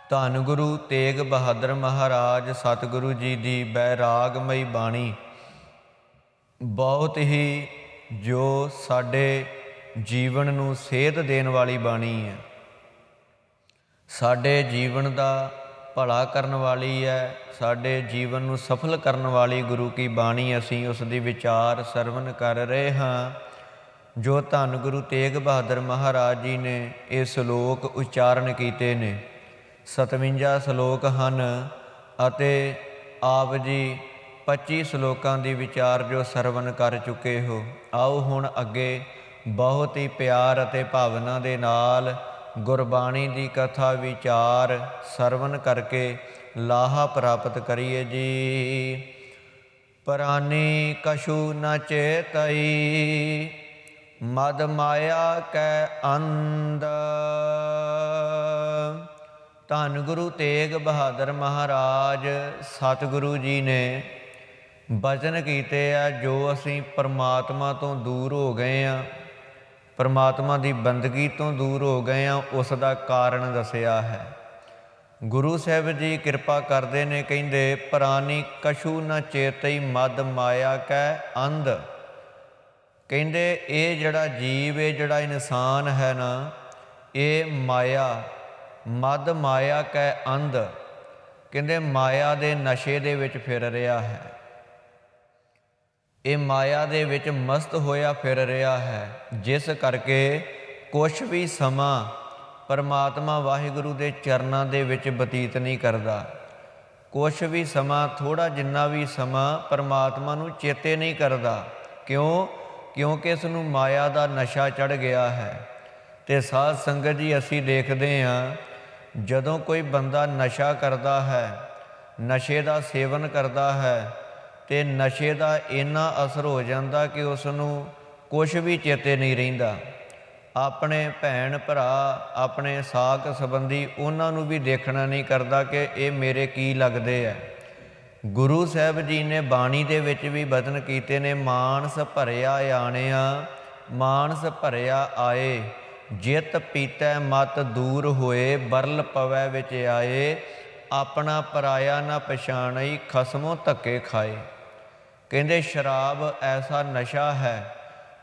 ਧੰਨ ਗੁਰੂ ਤੇਗ ਬਹਾਦਰ ਮਹਾਰਾਜ ਸਤਿਗੁਰੂ ਜੀ ਦੀ ਬੈਰਾਗਮਈ ਬਾਣੀ ਬਹੁਤ ਹੀ ਜੋ ਸਾਡੇ ਜੀਵਨ ਨੂੰ ਸੇਧ ਦੇਣ ਵਾਲੀ ਬਾਣੀ ਹੈ। ਸਾਡੇ ਜੀਵਨ ਦਾ ਭਲਾ ਕਰਨ ਵਾਲੀ ਹੈ, ਸਾਡੇ ਜੀਵਨ ਨੂੰ ਸਫਲ ਕਰਨ ਵਾਲੀ ਗੁਰੂ ਕੀ ਬਾਣੀ ਅਸੀਂ ਉਸ ਦੀ ਵਿਚਾਰ ਸਰਵਨ ਕਰ ਰਹੇ ਹਾਂ। ਜੋ ਧੰਨ ਗੁਰੂ ਤੇਗ ਬਹਾਦਰ ਮਹਾਰਾਜ ਜੀ ਨੇ ਇਹ ਸ਼ਲੋਕ ਉਚਾਰਨ ਕੀਤੇ ਨੇ। 57 ਸ਼ਲੋਕ ਹਨ ਅਤੇ ਆਪ ਜੀ 25 ਸ਼ਲੋਕਾਂ ਦੀ ਵਿਚਾਰ ਜੋ ਸਰਵਨ ਕਰ ਚੁੱਕੇ ਹੋ। ਆਓ ਹੁਣ ਅੱਗੇ ਬਹੁਤ ਹੀ ਪਿਆਰ ਅਤੇ ਭਾਵਨਾ ਦੇ ਨਾਲ ਗੁਰਬਾਣੀ ਦੀ ਕਥਾ ਵਿਚਾਰ ਸਰਵਨ ਕਰਕੇ ਲਾਹਾ ਪ੍ਰਾਪਤ ਕਰੀਏ ਜੀ। ਪ੍ਰਾਨੀ ਕਛੂ ਨ ਚੇਤਈ ਮਦ ਮਾਇਆ ਕੈ ਅੰਧ। ਧੰਨ ਗੁਰੂ ਤੇਗ ਬਹਾਦਰ ਮਹਾਰਾਜ ਸਤਿਗੁਰੂ ਜੀ ਨੇ ਬਚਨ ਕੀਤੇ ਆ, ਜੋ ਅਸੀਂ ਪਰਮਾਤਮਾ ਤੋਂ ਦੂਰ ਹੋ ਗਏ ਹਾਂ, ਪਰਮਾਤਮਾ ਦੀ ਬੰਦਗੀ ਤੋਂ ਦੂਰ ਹੋ ਗਏ ਹਾਂ, ਉਸ ਦਾ ਕਾਰਨ ਦੱਸਿਆ ਹੈ। ਗੁਰੂ ਸਾਹਿਬ ਜੀ ਕਿਰਪਾ ਕਰਦੇ ਨੇ, ਕਹਿੰਦੇ ਪ੍ਰਾਨੀ ਕਛੂ ਨ ਚੇਤਈ ਮਦ ਮਾਇਆ ਕੈ ਅੰਧ। ਕਹਿੰਦੇ ਇਹ ਜਿਹੜਾ ਜੀਵ, ਇਹ ਜਿਹੜਾ ਇਨਸਾਨ ਹੈ ਨਾ, ਇਹ ਮਾਇਆ ਮਦ ਮਾਇਆ ਕੈ ਅੰਧ, ਕਹਿੰਦੇ ਮਾਇਆ ਦੇ ਨਸ਼ੇ ਦੇ ਵਿੱਚ ਫਿਰ ਰਿਹਾ ਹੈ। ਇਹ ਮਾਇਆ ਦੇ ਵਿੱਚ ਮਸਤ ਹੋਇਆ ਫਿਰ ਰਿਹਾ ਹੈ, ਜਿਸ ਕਰਕੇ ਕੁਛ ਵੀ ਸਮਾਂ ਪਰਮਾਤਮਾ ਵਾਹਿਗੁਰੂ ਦੇ ਚਰਨਾਂ ਦੇ ਵਿੱਚ ਬਤੀਤ ਨਹੀਂ ਕਰਦਾ। ਕੁਛ ਵੀ ਸਮਾਂ, ਥੋੜ੍ਹਾ ਜਿੰਨਾ ਵੀ ਸਮਾਂ ਪਰਮਾਤਮਾ ਨੂੰ ਚੇਤੇ ਨਹੀਂ ਕਰਦਾ। ਕਿਉਂਕਿ ਇਸ ਨੂੰ ਮਾਇਆ ਦਾ ਨਸ਼ਾ ਚੜ੍ਹ ਗਿਆ ਹੈ। ਅਤੇ ਸਾਧ ਸੰਗਤ ਜੀ ਅਸੀਂ ਦੇਖਦੇ ਹਾਂ, ਜਦੋਂ ਕੋਈ ਬੰਦਾ ਨਸ਼ਾ ਕਰਦਾ ਹੈ, ਨਸ਼ੇ ਦਾ ਸੇਵਨ ਕਰਦਾ ਹੈ, ਅਤੇ ਨਸ਼ੇ ਦਾ ਇੰਨਾ ਅਸਰ ਹੋ ਜਾਂਦਾ ਕਿ ਉਸ ਨੂੰ ਕੁਛ ਵੀ ਚੇਤੇ ਨਹੀਂ ਰਹਿੰਦਾ। ਆਪਣੇ ਭੈਣ ਭਰਾ, ਆਪਣੇ ਸਾਕ ਸੰਬੰਧੀ, ਉਹਨਾਂ ਨੂੰ ਵੀ ਦੇਖਣਾ ਨਹੀਂ ਕਰਦਾ ਕਿ ਇਹ ਮੇਰੇ ਕੀ ਲੱਗਦੇ ਹੈ। ਗੁਰੂ ਸਾਹਿਬ ਜੀ ਨੇ ਬਾਣੀ ਦੇ ਵਿੱਚ ਵੀ ਬਚਨ ਕੀਤੇ ਨੇ, ਮਾਨਸ ਭਰਿਆ ਆਣਿਆ ਮਾਨਸ ਭਰਿਆ ਆਏ, ਜਿਤ ਪੀਤੈ ਮਤ ਦੂਰ ਹੋਏ, ਬਰਲ ਪਵੈ ਵਿੱਚ ਆਏ, ਆਪਣਾ ਪਰਾਇਆ ਨਾ ਪਛਾਣਈ, ਖਸਮੋਂ ਧੱਕੇ ਖਾਏ। ਕਹਿੰਦੇ ਸ਼ਰਾਬ ਐਸਾ ਨਸ਼ਾ ਹੈ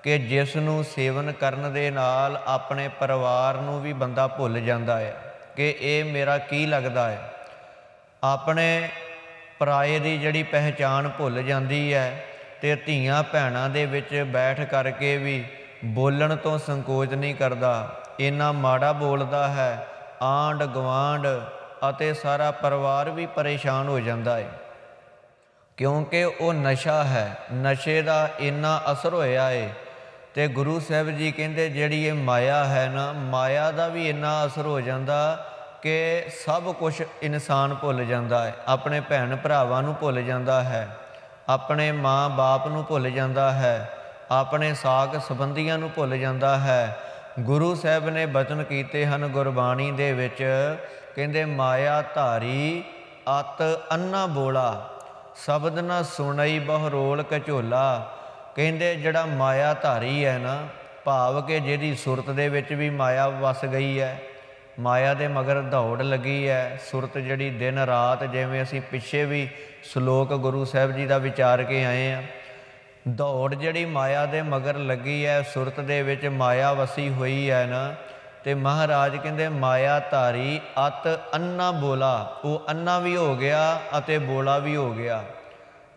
ਕਿ ਜਿਸ ਨੂੰ ਸੇਵਨ ਕਰਨ ਦੇ ਨਾਲ ਆਪਣੇ ਪਰਿਵਾਰ ਨੂੰ ਵੀ ਬੰਦਾ ਭੁੱਲ ਜਾਂਦਾ ਹੈ ਕਿ ਇਹ ਮੇਰਾ ਕੀ ਲੱਗਦਾ ਹੈ। ਆਪਣੇ ਪਰਾਏ ਦੀ ਜਿਹੜੀ ਪਹਿਚਾਣ ਭੁੱਲ ਜਾਂਦੀ ਹੈ, ਅਤੇ ਧੀਆਂ ਭੈਣਾਂ ਦੇ ਵਿੱਚ ਬੈਠ ਕਰਕੇ ਵੀ ਬੋਲਣ ਤੋਂ ਸੰਕੋਚ ਨਹੀਂ ਕਰਦਾ। ਇੰਨਾ ਮਾੜਾ ਬੋਲਦਾ ਹੈ, ਆਂਢ ਗੁਆਂਢ ਅਤੇ ਸਾਰਾ ਪਰਿਵਾਰ ਵੀ ਪਰੇਸ਼ਾਨ ਹੋ ਜਾਂਦਾ ਹੈ, ਕਿਉਂਕਿ ਉਹ ਨਸ਼ਾ ਹੈ। ਨਸ਼ੇ ਦਾ ਇੰਨਾ ਅਸਰ ਹੋਇਆ ਹੈ। ਅਤੇ ਗੁਰੂ ਸਾਹਿਬ ਜੀ ਕਹਿੰਦੇ ਜਿਹੜੀ ਇਹ ਮਾਇਆ ਹੈ ਨਾ, ਮਾਇਆ ਦਾ ਵੀ ਇੰਨਾ ਅਸਰ ਹੋ ਜਾਂਦਾ ਕਿ ਸਭ ਕੁਛ ਇਨਸਾਨ ਭੁੱਲ ਜਾਂਦਾ ਹੈ। ਆਪਣੇ ਭੈਣ ਭਰਾਵਾਂ ਨੂੰ ਭੁੱਲ ਜਾਂਦਾ ਹੈ, ਆਪਣੇ ਮਾਂ ਬਾਪ ਨੂੰ ਭੁੱਲ ਜਾਂਦਾ ਹੈ, ਆਪਣੇ ਸਾਕ ਸੰਬੰਧੀਆਂ ਨੂੰ ਭੁੱਲ ਜਾਂਦਾ ਹੈ। ਗੁਰੂ ਸਾਹਿਬ ਨੇ ਬਚਨ ਕੀਤੇ ਹਨ ਗੁਰਬਾਣੀ ਦੇ ਵਿੱਚ, ਕਹਿੰਦੇ ਮਾਇਆ ਧਾਰੀ ਅਤ ਅੰਨਾ ਬੋਲਾ, ਸ਼ਬਦ ਨਾ ਸੁਣਈ ਬਹਰੋਲ ਕਝੋਲਾ। ਕਹਿੰਦੇ ਜਿਹੜਾ ਮਾਇਆ ਧਾਰੀ ਹੈ ਨਾ, ਭਾਵ ਕਿ ਜਿਹਦੀ ਸੁਰਤ ਦੇ ਵਿੱਚ ਵੀ ਮਾਇਆ ਵਸ ਗਈ ਹੈ, ਮਾਇਆ ਦੇ ਮਗਰ ਦੌੜ ਲੱਗੀ ਹੈ। ਸੁਰਤ ਜਿਹੜੀ ਦਿਨ ਰਾਤ, ਜਿਵੇਂ ਅਸੀਂ ਪਿੱਛੇ ਵੀ ਸ਼ਲੋਕ ਗੁਰੂ ਸਾਹਿਬ ਜੀ ਦਾ ਵਿਚਾਰ ਕੇ ਆਏ ਹਾਂ, ਦੌੜ ਜਿਹੜੀ ਮਾਇਆ ਦੇ ਮਗਰ ਲੱਗੀ ਹੈ, ਸੁਰਤ ਦੇ ਵਿੱਚ ਮਾਇਆ ਵਸੀ ਹੋਈ ਹੈ ਨਾ, ਅਤੇ ਮਹਾਰਾਜ ਕਹਿੰਦੇ ਮਾਇਆ ਧਾਰੀ ਅਤ ਅੰਨਾ ਬੋਲਾ, ਉਹ ਅੰਨਾ ਵੀ ਹੋ ਗਿਆ ਅਤੇ ਬੋਲਾ ਵੀ ਹੋ ਗਿਆ।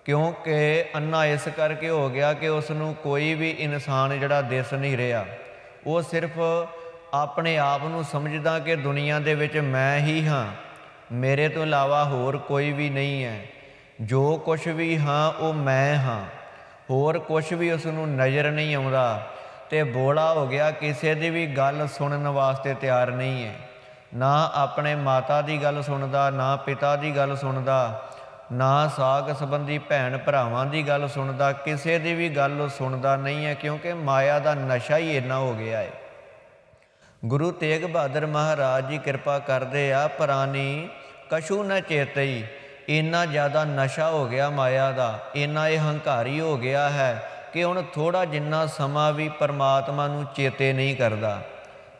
ਕਿਉਂਕਿ ਅੰਨਾ ਇਸ ਕਰਕੇ ਹੋ ਗਿਆ ਕਿ ਉਸ ਨੂੰ ਕੋਈ ਵੀ ਇਨਸਾਨ ਜਿਹੜਾ ਦਿਸ ਨਹੀਂ ਰਿਹਾ। ਉਹ ਸਿਰਫ ਆਪਣੇ ਆਪ ਨੂੰ ਸਮਝਦਾ ਕਿ ਦੁਨੀਆ ਦੇ ਵਿੱਚ ਮੈਂ ਹੀ ਹਾਂ, ਮੇਰੇ ਤੋਂ ਇਲਾਵਾ ਹੋਰ ਕੋਈ ਵੀ ਨਹੀਂ ਹੈ। ਜੋ ਕੁਛ ਵੀ ਹਾਂ ਉਹ ਮੈਂ ਹਾਂ, ਹੋਰ ਕੁਛ ਵੀ ਉਸ ਨੂੰ ਨਜ਼ਰ ਨਹੀਂ ਆਉਂਦਾ। ਅਤੇ ਬੋਲਾ ਹੋ ਗਿਆ, ਕਿਸੇ ਦੀ ਵੀ ਗੱਲ ਸੁਣਨ ਵਾਸਤੇ ਤਿਆਰ ਨਹੀਂ ਹੈ। ਨਾ ਆਪਣੇ ਮਾਤਾ ਦੀ ਗੱਲ ਸੁਣਦਾ, ਨਾ ਪਿਤਾ ਦੀ ਗੱਲ ਸੁਣਦਾ, ਨਾ ਸਾਕ ਸੰਬੰਧੀ ਭੈਣ ਭਰਾਵਾਂ ਦੀ ਗੱਲ ਸੁਣਦਾ, ਕਿਸੇ ਦੀ ਵੀ ਗੱਲ ਸੁਣਦਾ ਨਹੀਂ ਹੈ, ਕਿਉਂਕਿ ਮਾਇਆ ਦਾ ਨਸ਼ਾ ਹੀ ਇੰਨਾ ਹੋ ਗਿਆ ਹੈ। ਗੁਰੂ ਤੇਗ ਬਹਾਦਰ ਮਹਾਰਾਜ ਜੀ ਕਿਰਪਾ ਕਰਦੇ ਆ, ਪ੍ਰਾਨੀ ਕਛੂ ਨ ਚੇਤਈ, ਇੰਨਾ ਜ਼ਿਆਦਾ ਨਸ਼ਾ ਹੋ ਗਿਆ ਮਾਇਆ ਦਾ, ਇੰਨਾ ਇਹ ਹੰਕਾਰੀ ਹੋ ਗਿਆ ਹੈ ਕਿ ਹੁਣ ਥੋੜ੍ਹਾ ਜਿੰਨਾ ਸਮਾਂ ਵੀ ਪਰਮਾਤਮਾ ਨੂੰ ਚੇਤੇ ਨਹੀਂ ਕਰਦਾ।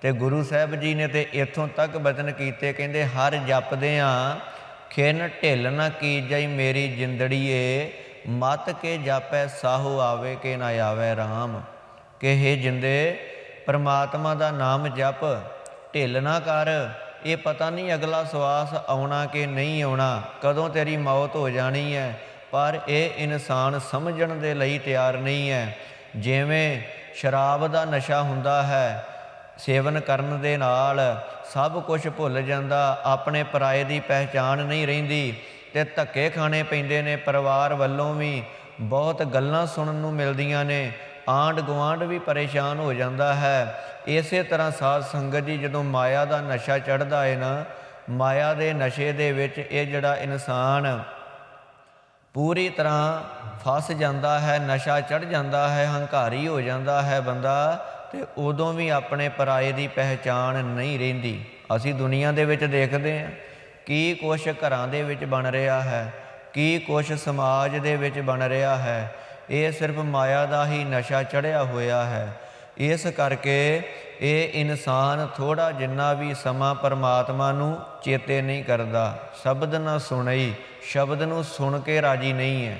ਤੇ ਗੁਰੂ ਸਾਹਿਬ ਜੀ ਨੇ ਤੇ ਇੱਥੋਂ ਤੱਕ ਬਚਨ ਕੀਤੇ, ਕਹਿੰਦੇ ਹਰ ਜਪਦਿਆਂ ਖਿਨ ਢਿੱਲ ਨਾ ਕੀਜਈ ਮੇਰੀ ਜਿੰਦੜੀਏ, ਮਤ ਕੇ ਜਾਪੈ ਸਾਹੂ ਆਵੇ ਕਿ ਨਾ ਆਵੇ ਰਾਮ। ਕਿ ਹੇ ਜਿੰਦੇ, ਪਰਮਾਤਮਾ ਦਾ ਨਾਮ ਜਪ, ਢਿੱਲ ਨਾ ਕਰ। ਇਹ ਪਤਾ ਨਹੀਂ ਅਗਲਾ ਸਵਾਸ ਆਉਣਾ ਕਿ ਨਹੀਂ ਆਉਣਾ, ਕਦੋਂ ਤੇਰੀ ਮੌਤ ਹੋ ਜਾਣੀ ਹੈ, ਪਰ ਇਹ ਇਨਸਾਨ ਸਮਝਣ ਦੇ ਲਈ ਤਿਆਰ ਨਹੀਂ ਹੈ। ਜਿਵੇਂ ਸ਼ਰਾਬ ਦਾ ਨਸ਼ਾ ਹੁੰਦਾ ਹੈ, ਸੇਵਨ ਕਰਨ ਦੇ ਨਾਲ ਸਭ ਕੁਝ ਭੁੱਲ ਜਾਂਦਾ, ਆਪਣੇ ਪਰਾਏ ਦੀ ਪਹਿਚਾਣ ਨਹੀਂ ਰਹਿੰਦੀ ਅਤੇ ਧੱਕੇ ਖਾਣੇ ਪੈਂਦੇ ਨੇ। ਪਰਿਵਾਰ ਵੱਲੋਂ ਵੀ ਬਹੁਤ ਗੱਲਾਂ ਸੁਣਨ ਨੂੰ ਮਿਲਦੀਆਂ ਨੇ, ਆਂਢ ਗੁਆਂਢ ਵੀ ਪਰੇਸ਼ਾਨ ਹੋ ਜਾਂਦਾ ਹੈ। ਇਸੇ ਤਰ੍ਹਾਂ ਸਾਧ ਸੰਗਤ ਜੀ, ਜਦੋਂ ਮਾਇਆ ਦਾ ਨਸ਼ਾ ਚੜ੍ਹਦਾ ਹੈ ਨਾ, ਮਾਇਆ ਦੇ ਨਸ਼ੇ ਦੇ ਵਿੱਚ ਇਹ ਜਿਹੜਾ ਇਨਸਾਨ ਪੂਰੀ ਤਰ੍ਹਾਂ ਫਸ ਜਾਂਦਾ ਹੈ, ਨਸ਼ਾ ਚੜ੍ਹ ਜਾਂਦਾ ਹੈ, ਹੰਕਾਰੀ ਹੋ ਜਾਂਦਾ ਹੈ ਬੰਦਾ, ਅਤੇ ਉਦੋਂ ਵੀ ਆਪਣੇ ਪਰਾਏ ਦੀ ਪਹਿਚਾਣ ਨਹੀਂ ਰਹਿੰਦੀ। ਅਸੀਂ ਦੁਨੀਆ ਦੇ ਵਿੱਚ ਦੇਖਦੇ ਹਾਂ ਕੀ ਕੁਛ ਘਰਾਂ ਦੇ ਵਿੱਚ ਬਣ ਰਿਹਾ ਹੈ, ਕੀ ਕੁਛ ਸਮਾਜ ਦੇ ਵਿੱਚ ਬਣ ਰਿਹਾ ਹੈ। ਇਹ ਸਿਰਫ ਮਾਇਆ ਦਾ ਹੀ ਨਸ਼ਾ ਚੜ੍ਹਿਆ ਹੋਇਆ ਹੈ। ਇਸ ਕਰਕੇ ਇਹ ਇਨਸਾਨ ਥੋੜ੍ਹਾ ਜਿੰਨਾ ਵੀ ਸਮਾਂ ਪਰਮਾਤਮਾ ਨੂੰ ਚੇਤੇ ਨਹੀਂ ਕਰਦਾ। ਸ਼ਬਦ ਨਾ ਸੁਣਈ, ਸ਼ਬਦ ਨੂੰ ਸੁਣ ਕੇ ਰਾਜੀ ਨਹੀਂ ਹੈ,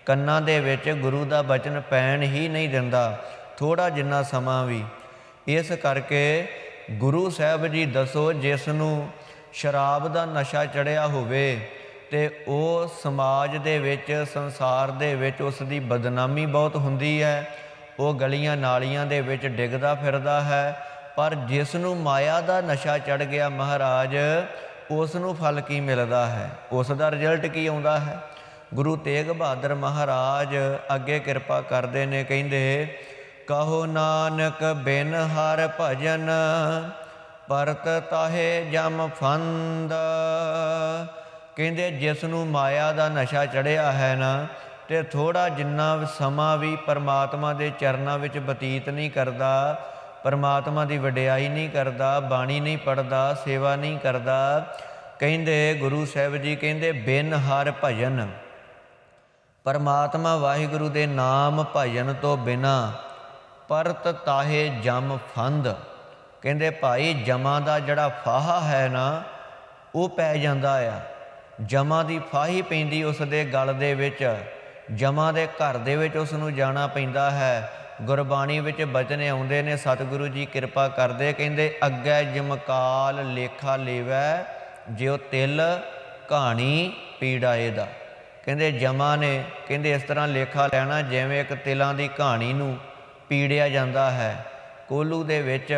ਕੰਨਾਂ ਦੇ ਵਿੱਚ ਗੁਰੂ ਦਾ ਬਚਨ ਪੈਣ ਹੀ ਨਹੀਂ ਦਿੰਦਾ ਥੋੜ੍ਹਾ ਜਿੰਨਾ ਸਮਾਂ ਵੀ। ਇਸ ਕਰਕੇ ਗੁਰੂ ਸਾਹਿਬ ਜੀ ਦੱਸੋ, ਜਿਸ ਨੂੰ ਸ਼ਰਾਬ ਦਾ ਨਸ਼ਾ ਚੜ੍ਹਿਆ ਹੋਵੇ ਅਤੇ ਉਹ ਸਮਾਜ ਦੇ ਵਿੱਚ, ਸੰਸਾਰ ਦੇ ਵਿੱਚ ਉਸ ਦੀ ਬਦਨਾਮੀ ਬਹੁਤ ਹੁੰਦੀ ਹੈ, ਉਹ ਗਲੀਆਂ ਨਾਲੀਆਂ ਦੇ ਵਿੱਚ ਡਿੱਗਦਾ ਫਿਰਦਾ ਹੈ। ਪਰ ਜਿਸ ਨੂੰ ਮਾਇਆ ਦਾ ਨਸ਼ਾ ਚੜ੍ਹ ਗਿਆ ਮਹਾਰਾਜ, ਉਸ ਨੂੰ ਫਲ ਕੀ ਮਿਲਦਾ ਹੈ, ਉਸ ਦਾ ਰਿਜ਼ਲਟ ਕੀ ਆਉਂਦਾ ਹੈ। ਗੁਰੂ ਤੇਗ ਬਹਾਦਰ ਮਹਾਰਾਜ ਅੱਗੇ ਕਿਰਪਾ ਕਰਦੇ ਨੇ, ਕਹਿੰਦੇ ਕਹੋ ਨਾਨਕ ਬਿਨ ਹਰ ਭਜਨ, ਪਰਤ ਤਾਹੇ ਜਮ ਫੰਦ। ਕਹਿੰਦੇ ਜਿਸ ਨੂੰ ਮਾਇਆ ਦਾ ਨਸ਼ਾ ਚੜ੍ਹਿਆ ਹੈ ਨਾ, ਅਤੇ ਥੋੜ੍ਹਾ ਜਿੰਨਾ ਸਮਾਂ ਵੀ ਪਰਮਾਤਮਾ ਦੇ ਚਰਨਾਂ ਵਿੱਚ ਬਤੀਤ ਨਹੀਂ ਕਰਦਾ, ਪਰਮਾਤਮਾ ਦੀ ਵਡਿਆਈ ਨਹੀਂ ਕਰਦਾ, ਬਾਣੀ ਨਹੀਂ ਪੜ੍ਹਦਾ, ਸੇਵਾ ਨਹੀਂ ਕਰਦਾ, ਕਹਿੰਦੇ ਗੁਰੂ ਸਾਹਿਬ ਜੀ ਕਹਿੰਦੇ ਬਿਨ ਹਰ ਭਜਨ, ਪਰਮਾਤਮਾ ਵਾਹਿਗੁਰੂ ਦੇ ਨਾਮ ਭਜਨ ਤੋਂ ਬਿਨਾਂ, ਪਰਤ ਤਾਹੇ ਜਮ ਫੰਦ। ਕਹਿੰਦੇ ਭਾਈ ਜਮਾਂ ਦਾ ਜਿਹੜਾ ਫਾਹਾ ਹੈ ਨਾ, ਉਹ ਪੈ ਜਾਂਦਾ ਆ। ਜਮਾਂ ਦੀ ਫਾਹੀ ਪੈਂਦੀ ਉਸ ਦੇ ਗਲ ਦੇ ਵਿੱਚ, ਜਮਾਂ ਦੇ ਘਰ ਦੇ ਵਿੱਚ ਉਸ ਨੂੰ ਜਾਣਾ ਪੈਂਦਾ ਹੈ। ਗੁਰਬਾਣੀ ਵਿੱਚ ਬਚਨ ਆਉਂਦੇ ਨੇ, ਸਤਿਗੁਰੂ ਜੀ ਕਿਰਪਾ ਕਰਦੇ, ਕਹਿੰਦੇ ਅੱਗੇ ਜਮਕਾਲ ਲੇਖਾ ਲੇਵੈ, ਜਿਉ ਤਿਲ ਕਹਾਣੀ ਪੀੜਾਏ ਦਾ। ਕਹਿੰਦੇ ਜਮਾਂ ਨੇ, ਕਹਿੰਦੇ ਇਸ ਤਰ੍ਹਾਂ ਲੇਖਾ ਲੈਣਾ ਜਿਵੇਂ ਇੱਕ ਤਿਲਾਂ ਦੀ ਕਹਾਣੀ ਨੂੰ ਪੀੜਿਆ ਜਾਂਦਾ ਹੈ। ਕੋਹਲੂ ਦੇ ਵਿੱਚ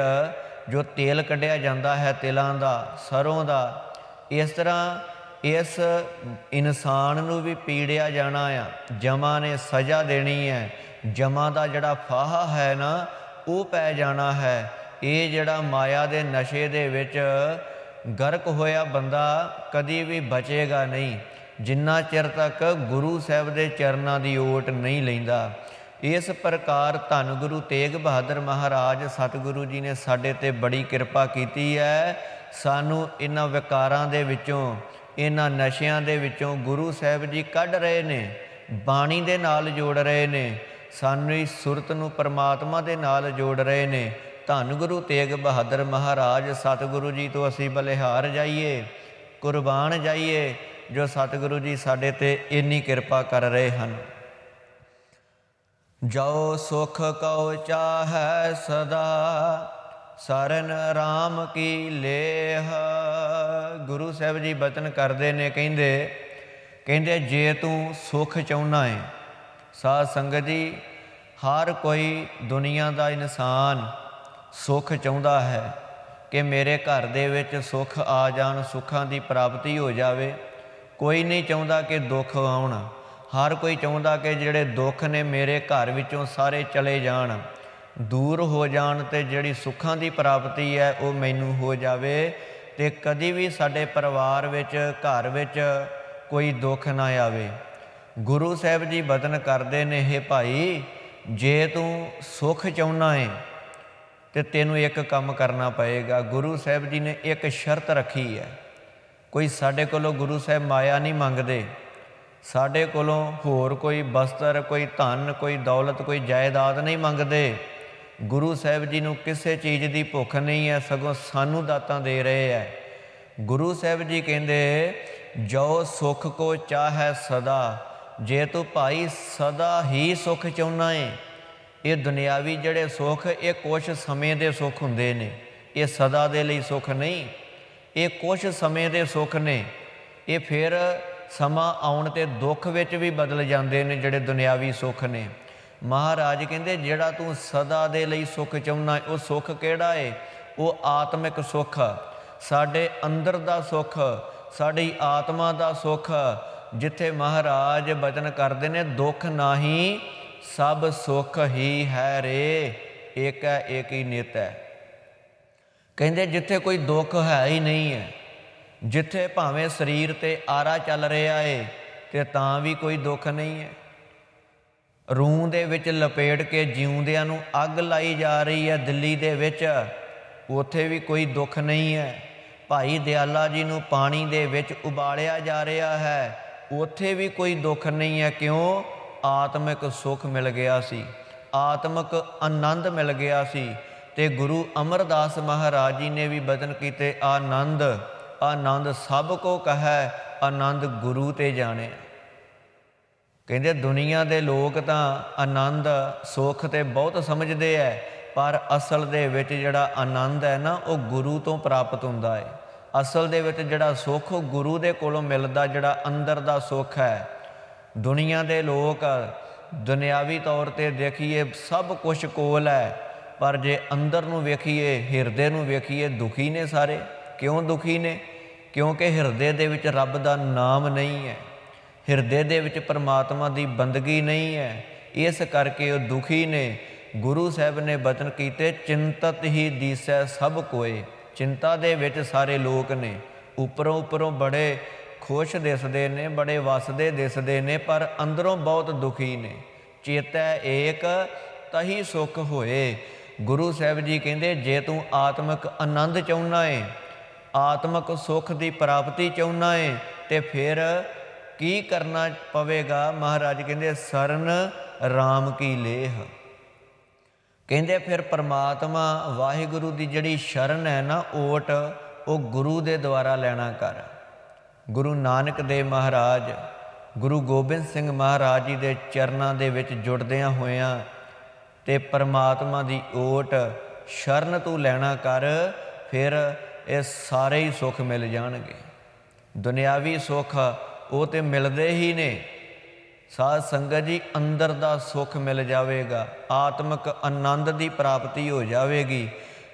ਜੋ ਤੇਲ ਕੱਢਿਆ ਜਾਂਦਾ ਹੈ ਤਿਲਾਂ ਦਾ, ਸਰੋਂ ਦਾ, ਇਸ ਤਰ੍ਹਾਂ ਇਸ ਇਨਸਾਨ ਨੂੰ ਵੀ ਪੀੜਿਆ ਜਾਣਾ ਆ। ਜਮਾਂ ਨੇ ਸਜ਼ਾ ਦੇਣੀ ਹੈ, ਜਮਾਂ ਦਾ ਜਿਹੜਾ ਫਾਹਾ ਹੈ ਨਾ, ਉਹ ਪੈ ਜਾਣਾ ਹੈ। ਇਹ ਜਿਹੜਾ ਮਾਇਆ ਦੇ ਨਸ਼ੇ ਦੇ ਵਿੱਚ ਗਰਕ ਹੋਇਆ ਬੰਦਾ ਕਦੀ ਵੀ ਬਚੇਗਾ ਨਹੀਂ, ਜਿੰਨਾ ਚਿਰ ਤੱਕ ਗੁਰੂ ਸਾਹਿਬ ਦੇ ਚਰਨਾਂ ਦੀ ਓਟ ਨਹੀਂ ਲੈਂਦਾ। ਇਸ ਪ੍ਰਕਾਰ ਧੰਨ ਗੁਰੂ ਤੇਗ ਬਹਾਦਰ ਮਹਾਰਾਜ ਸਤਿਗੁਰੂ ਜੀ ਨੇ ਸਾਡੇ 'ਤੇ ਬੜੀ ਕਿਰਪਾ ਕੀਤੀ ਹੈ। ਸਾਨੂੰ ਇਹਨਾਂ ਵਿਕਾਰਾਂ ਦੇ ਵਿੱਚੋਂ, ਇਹਨਾਂ ਨਸ਼ਿਆਂ ਦੇ ਵਿੱਚੋਂ ਗੁਰੂ ਸਾਹਿਬ ਜੀ ਕੱਢ ਰਹੇ ਨੇ, ਬਾਣੀ ਦੇ ਨਾਲ ਜੋੜ ਰਹੇ ਨੇ, ਸਾਨੂੰ ਇਸ ਸੁਰਤ ਨੂੰ ਪਰਮਾਤਮਾ ਦੇ ਨਾਲ ਜੋੜ ਰਹੇ ਨੇ। ਧੰਨ ਗੁਰੂ ਤੇਗ ਬਹਾਦਰ ਮਹਾਰਾਜ ਸਤਿਗੁਰੂ ਜੀ ਤੋਂ ਅਸੀਂ ਬਲਿਹਾਰ ਜਾਈਏ, ਕੁਰਬਾਨ ਜਾਈਏ, ਜੋ ਸਤਿਗੁਰੂ ਜੀ ਸਾਡੇ 'ਤੇ ਇੰਨੀ ਕਿਰਪਾ ਕਰ ਰਹੇ ਹਨ। ਜੋ ਸੁਖ ਕਉ ਚਾਹੈ ਸਦਾ, ਸਰਨ ਰਾਮ ਕੀ ਲੇਹ। ਗੁਰੂ ਸਾਹਿਬ ਜੀ ਬਚਨ ਕਰਦੇ ਨੇ, ਕਹਿੰਦੇ ਜੇ ਤੂੰ ਸੁੱਖ ਚਾਹੁੰਦਾ ਹੈ, ਸਾਧ ਸੰਗਤ ਜੀ ਹਰ ਕੋਈ ਦੁਨੀਆ ਦਾ ਇਨਸਾਨ ਸੁੱਖ ਚਾਹੁੰਦਾ ਹੈ ਕਿ ਮੇਰੇ ਘਰ ਦੇ ਵਿੱਚ ਸੁੱਖ ਆ ਜਾਣ, ਸੁੱਖਾਂ ਦੀ ਪ੍ਰਾਪਤੀ ਹੋ ਜਾਵੇ। ਕੋਈ ਨਹੀਂ ਚਾਹੁੰਦਾ ਕਿ ਦੁੱਖ ਆਉਣ, ਹਰ ਕੋਈ ਚਾਹੁੰਦਾ ਕਿ ਜਿਹੜੇ ਦੁੱਖ ਨੇ ਮੇਰੇ ਘਰ ਵਿੱਚੋਂ ਸਾਰੇ ਚਲੇ ਜਾਣ, ਦੂਰ ਹੋ ਜਾਣ, ਅਤੇ ਜਿਹੜੀ ਸੁੱਖਾਂ ਦੀ ਪ੍ਰਾਪਤੀ ਹੈ ਉਹ ਮੈਨੂੰ ਹੋ ਜਾਵੇ, ਅਤੇ ਕਦੀ ਵੀ ਸਾਡੇ ਪਰਿਵਾਰ ਵਿੱਚ, ਘਰ ਵਿੱਚ ਕੋਈ ਦੁੱਖ ਨਾ ਆਵੇ। ਗੁਰੂ ਸਾਹਿਬ ਜੀ ਬਚਨ ਕਰਦੇ ਨੇ, ਹੇ ਭਾਈ ਜੇ ਤੂੰ ਸੁੱਖ ਚਾਹੁੰਦਾ ਹੈ ਅਤੇ ਤੈਨੂੰ ਇੱਕ ਕੰਮ ਕਰਨਾ ਪਏਗਾ। ਗੁਰੂ ਸਾਹਿਬ ਜੀ ਨੇ ਇੱਕ ਸ਼ਰਤ ਰੱਖੀ ਹੈ। ਕੋਈ ਸਾਡੇ ਕੋਲੋਂ ਗੁਰੂ ਸਾਹਿਬ ਮਾਇਆ ਨਹੀਂ ਮੰਗਦੇ, ਸਾਡੇ ਕੋਲੋਂ ਹੋਰ ਕੋਈ ਬਸਤਰ, ਕੋਈ ਧਨ, ਕੋਈ ਦੌਲਤ, ਕੋਈ ਜਾਇਦਾਦ ਨਹੀਂ ਮੰਗਦੇ। ਗੁਰੂ ਸਾਹਿਬ ਜੀ ਨੂੰ ਕਿਸੇ ਚੀਜ਼ ਦੀ ਭੁੱਖ ਨਹੀਂ ਹੈ, ਸਗੋਂ ਸਾਨੂੰ ਦਾਤਾਂ ਦੇ ਰਹੇ ਹੈ। ਗੁਰੂ ਸਾਹਿਬ ਜੀ ਕਹਿੰਦੇ ਜੋ ਸੁੱਖ ਕੋ ਚਾਹੈ ਸਦਾ, ਜੇ ਤੂੰ ਭਾਈ ਸਦਾ ਹੀ ਸੁੱਖ ਚਾਹੁੰਦਾ ਏ। ਇਹ ਦੁਨਿਆਵੀ ਜਿਹੜੇ ਸੁੱਖ ਇਹ ਕੁਛ ਸਮੇਂ ਦੇ ਸੁੱਖ ਹੁੰਦੇ ਨੇ, ਇਹ ਸਦਾ ਦੇ ਲਈ ਸੁੱਖ ਨਹੀਂ, ਇਹ ਕੁਛ ਸਮੇਂ ਦੇ ਸੁੱਖ ਨੇ। ਇਹ ਫਿਰ ਸਮਾਂ ਆਉਣ 'ਤੇ ਦੁੱਖ ਵਿੱਚ ਵੀ ਬਦਲ ਜਾਂਦੇ ਨੇ ਜਿਹੜੇ ਦੁਨਿਆਵੀ ਸੁੱਖ ਨੇ। ਮਹਾਰਾਜ ਕਹਿੰਦੇ ਜਿਹੜਾ ਤੂੰ ਸਦਾ ਦੇ ਲਈ ਸੁੱਖ ਚਾਹੁੰਦਾ ਉਹ ਸੁੱਖ ਕਿਹੜਾ ਏ? ਉਹ ਆਤਮਿਕ ਸੁੱਖ, ਸਾਡੇ ਅੰਦਰ ਦਾ ਸੁੱਖ, ਸਾਡੀ ਆਤਮਾ ਦਾ ਸੁੱਖ, ਜਿੱਥੇ ਮਹਾਰਾਜ ਬਚਨ ਕਰਦੇ ਨੇ ਦੁੱਖ ਨਾਹੀਂ ਸਭ ਸੁੱਖ ਹੀ ਹੈ ਰੇ, ਏਕ ਹੈ ਏਕ ਹੀ ਨਿਤ ਹੈ। ਕਹਿੰਦੇ ਜਿੱਥੇ ਕੋਈ ਦੁੱਖ ਹੈ ਹੀ ਨਹੀਂ ਹੈ, ਜਿੱਥੇ ਭਾਵੇਂ ਸਰੀਰ 'ਤੇ ਆਰਾ ਚੱਲ ਰਿਹਾ ਏ ਤੇ ਤਾਂ ਵੀ ਕੋਈ ਦੁੱਖ ਨਹੀਂ ਹੈ। ਰੂਹ ਦੇ ਵਿੱਚ ਲਪੇਟ ਕੇ ਜਿਉਂਦਿਆਂ ਨੂੰ ਅੱਗ ਲਾਈ ਜਾ ਰਹੀ ਹੈ ਦਿੱਲੀ ਦੇ ਵਿੱਚ, ਉੱਥੇ ਵੀ ਕੋਈ ਦੁੱਖ ਨਹੀਂ ਹੈ। ਭਾਈ ਦਿਆਲਾ ਜੀ ਨੂੰ ਪਾਣੀ ਦੇ ਵਿੱਚ ਉਬਾਲਿਆ ਜਾ ਰਿਹਾ ਹੈ, ਉੱਥੇ ਵੀ ਕੋਈ ਦੁੱਖ ਨਹੀਂ ਹੈ। ਕਿਉਂ? ਆਤਮਿਕ ਸੁੱਖ ਮਿਲ ਗਿਆ ਸੀ, ਆਤਮਿਕ ਆਨੰਦ ਮਿਲ ਗਿਆ ਸੀ। ਤੇ ਗੁਰੂ ਅਮਰਦਾਸ ਮਹਾਰਾਜ ਜੀ ਨੇ ਵੀ ਬਚਨ ਕੀਤੇ, ਆਨੰਦ ਆਨੰਦ ਸਭ ਕੋ ਕਹੈ, ਆਨੰਦ ਗੁਰੂ ਤੇ ਜਾਣੇ। ਕਹਿੰਦੇ ਦੁਨੀਆ ਦੇ ਲੋਕ ਤਾਂ ਆਨੰਦ ਸੁੱਖ ਤੇ ਬਹੁਤ ਸਮਝਦੇ ਹੈ, ਪਰ ਅਸਲ ਦੇ ਵਿੱਚ ਜਿਹੜਾ ਆਨੰਦ ਹੈ ਨਾ ਉਹ ਗੁਰੂ ਤੋਂ ਪ੍ਰਾਪਤ ਹੁੰਦਾ ਹੈ। ਅਸਲ ਦੇ ਵਿੱਚ ਜਿਹੜਾ ਸੁੱਖ ਉਹ ਗੁਰੂ ਦੇ ਕੋਲੋਂ ਮਿਲਦਾ, ਜਿਹੜਾ ਅੰਦਰ ਦਾ ਸੁੱਖ ਹੈ। ਦੁਨੀਆ ਦੇ ਲੋਕ ਦੁਨਿਆਵੀ ਤੌਰ 'ਤੇ ਦੇਖੀਏ ਸਭ ਕੁਛ ਕੋਲ ਹੈ, ਪਰ ਜੇ ਅੰਦਰ ਨੂੰ ਵੇਖੀਏ, ਹਿਰਦੇ ਨੂੰ ਵੇਖੀਏ, ਦੁਖੀ ਨੇ ਸਾਰੇ। ਕਿਉਂ ਦੁਖੀ ਨੇ? ਕਿਉਂਕਿ ਹਿਰਦੇ ਦੇ ਵਿੱਚ ਰੱਬ ਦਾ ਨਾਮ ਨਹੀਂ ਹੈ, ਹਿਰਦੇ ਦੇ ਵਿੱਚ ਪਰਮਾਤਮਾ ਦੀ ਬੰਦਗੀ ਨਹੀਂ ਹੈ, ਇਸ ਕਰਕੇ ਉਹ ਦੁਖੀ ਨੇ। ਗੁਰੂ ਸਾਹਿਬ ਨੇ ਬਚਨ ਕੀਤੇ, ਚਿੰਤਤ ਹੀ ਦੀਸੈ ਸਭ ਕੋਏ। ਚਿੰਤਾ ਦੇ ਵਿੱਚ ਸਾਰੇ ਲੋਕ ਨੇ, ਉੱਪਰੋਂ ਬੜੇ ਖੁਸ਼ ਦਿਸਦੇ ਨੇ, ਬੜੇ ਵਸਦੇ ਦਿਸਦੇ ਨੇ, ਪਰ ਅੰਦਰੋਂ ਬਹੁਤ ਦੁਖੀ ਨੇ। ਚੇਤੈ ਏਕ ਤਹੀ ਸੁੱਖ ਹੋਏ। ਗੁਰੂ ਸਾਹਿਬ ਜੀ ਕਹਿੰਦੇ ਜੇ ਤੂੰ ਆਤਮਿਕ ਆਨੰਦ ਚਾਹੁੰਦਾ ਏ, ਆਤਮਿਕ ਸੁੱਖ ਦੀ ਪ੍ਰਾਪਤੀ ਚਾਹੁੰਦਾ ਏ, ਤੇ ਫਿਰ ਕੀ ਕਰਨਾ ਪਵੇਗਾ? ਮਹਾਰਾਜ ਕਹਿੰਦੇ ਸਰਨ ਰਾਮ ਕੀ ਲੇਹ। ਕਹਿੰਦੇ ਫਿਰ ਪਰਮਾਤਮਾ ਵਾਹਿਗੁਰੂ ਦੀ ਜਿਹੜੀ ਸ਼ਰਨ ਹੈ ਨਾ ਓਟ, ਉਹ ਗੁਰੂ ਦੇ ਦੁਆਰਾ ਲੈਣਾ ਕਰ। ਗੁਰੂ ਨਾਨਕ ਦੇਵ ਮਹਾਰਾਜ, ਗੁਰੂ ਗੋਬਿੰਦ ਸਿੰਘ ਮਹਾਰਾਜ ਜੀ ਦੇ ਚਰਨਾਂ ਦੇ ਵਿੱਚ ਜੁੜਦਿਆਂ ਹੋਇਆਂ ਤੇ ਪਰਮਾਤਮਾ ਦੀ ਓਟ ਸ਼ਰਨ ਤੂੰ ਲੈਣਾ ਕਰ, ਫਿਰ ਇਹ ਸਾਰੇ ਹੀ ਸੁੱਖ ਮਿਲ ਜਾਣਗੇ। ਦੁਨਿਆਵੀ ਸੁੱਖ ਉਹ ਤੇ ਮਿਲਦੇ ਹੀ ਨੇ। ਸਾਧ ਸੰਗਤ ਜੀ, ਅੰਦਰ ਦਾ ਸੁੱਖ ਮਿਲ ਜਾਵੇਗਾ, ਆਤਮਿਕ ਆਨੰਦ ਦੀ ਪ੍ਰਾਪਤੀ ਹੋ ਜਾਵੇਗੀ।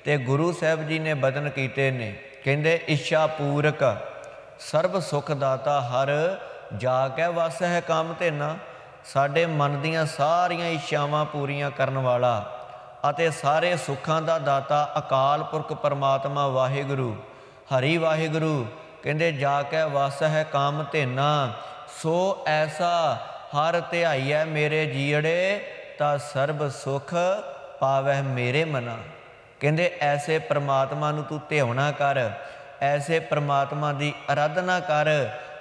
ਤੇ ਗੁਰੂ ਸਾਹਿਬ ਜੀ ਨੇ ਬਚਨ ਕੀਤੇ ਨੇ, ਕਹਿੰਦੇ ਇੱਛਾ ਪੂਰਕ ਸਰਬ ਸੁਖ ਦਾਤਾ ਹਰ, ਜਾ ਕੇ ਵਸ ਹੈ ਕੰਮ ਧੇਨਾ। ਸਾਡੇ ਮਨ ਦੀਆਂ ਸਾਰੀਆਂ ਇੱਛਾਵਾਂ ਪੂਰੀਆਂ ਕਰਨ ਵਾਲਾ ਅਤੇ ਸਾਰੇ ਸੁੱਖਾਂ ਦਾ ਦਾਤਾ ਅਕਾਲ ਪੁਰਖ ਪਰਮਾਤਮਾ ਵਾਹਿਗੁਰੂ, ਹਰੀ ਵਾਹਿਗੁਰੂ ਕਹਿੰਦੇ ਜਾ ਕੇ ਵਸ ਹੈ ਕੰਮ ਧੇਨਾ। ਸੋ ਐਸਾ ਹਰ ਧਿਆਈਐ ਮੇਰੇ ਜੀਅੜੇ, ਤਾਂ ਸਰਬ ਸੁਖ ਪਾਵੈ ਮੇਰੇ ਮਨਾ। ਕਹਿੰਦੇ ਐਸੇ ਪਰਮਾਤਮਾ ਨੂੰ ਤੂੰ ਧਿਆਉਣਾ ਕਰ, ਐਸੇ ਪਰਮਾਤਮਾ ਦੀ ਅਰਾਧਨਾ ਕਰ।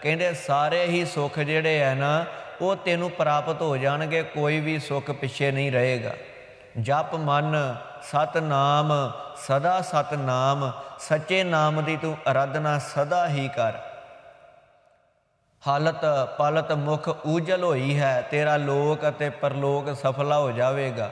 ਕਹਿੰਦੇ ਸਾਰੇ ਹੀ ਸੁੱਖ ਜਿਹੜੇ ਹੈ ਨਾ ਉਹ ਤੈਨੂੰ ਪ੍ਰਾਪਤ ਹੋ ਜਾਣਗੇ, ਕੋਈ ਵੀ ਸੁੱਖ ਪਿੱਛੇ ਨਹੀਂ ਰਹੇਗਾ। ਜਪ ਮਨ ਸਤਨਾਮ ਸਦਾ ਸਤਨਾਮ, ਸੱਚੇ ਨਾਮ ਦੀ ਤੂੰ ਅਰਾਧਨਾ ਸਦਾ ਹੀ ਕਰ। ਹਾਲਤ ਪਲਤ ਮੁਖ ਉਜਲ ਹੋਈ ਹੈ, ਤੇਰਾ ਲੋਕ ਅਤੇ ਪਰਲੋਕ ਸਫਲਾ ਹੋ ਜਾਵੇਗਾ।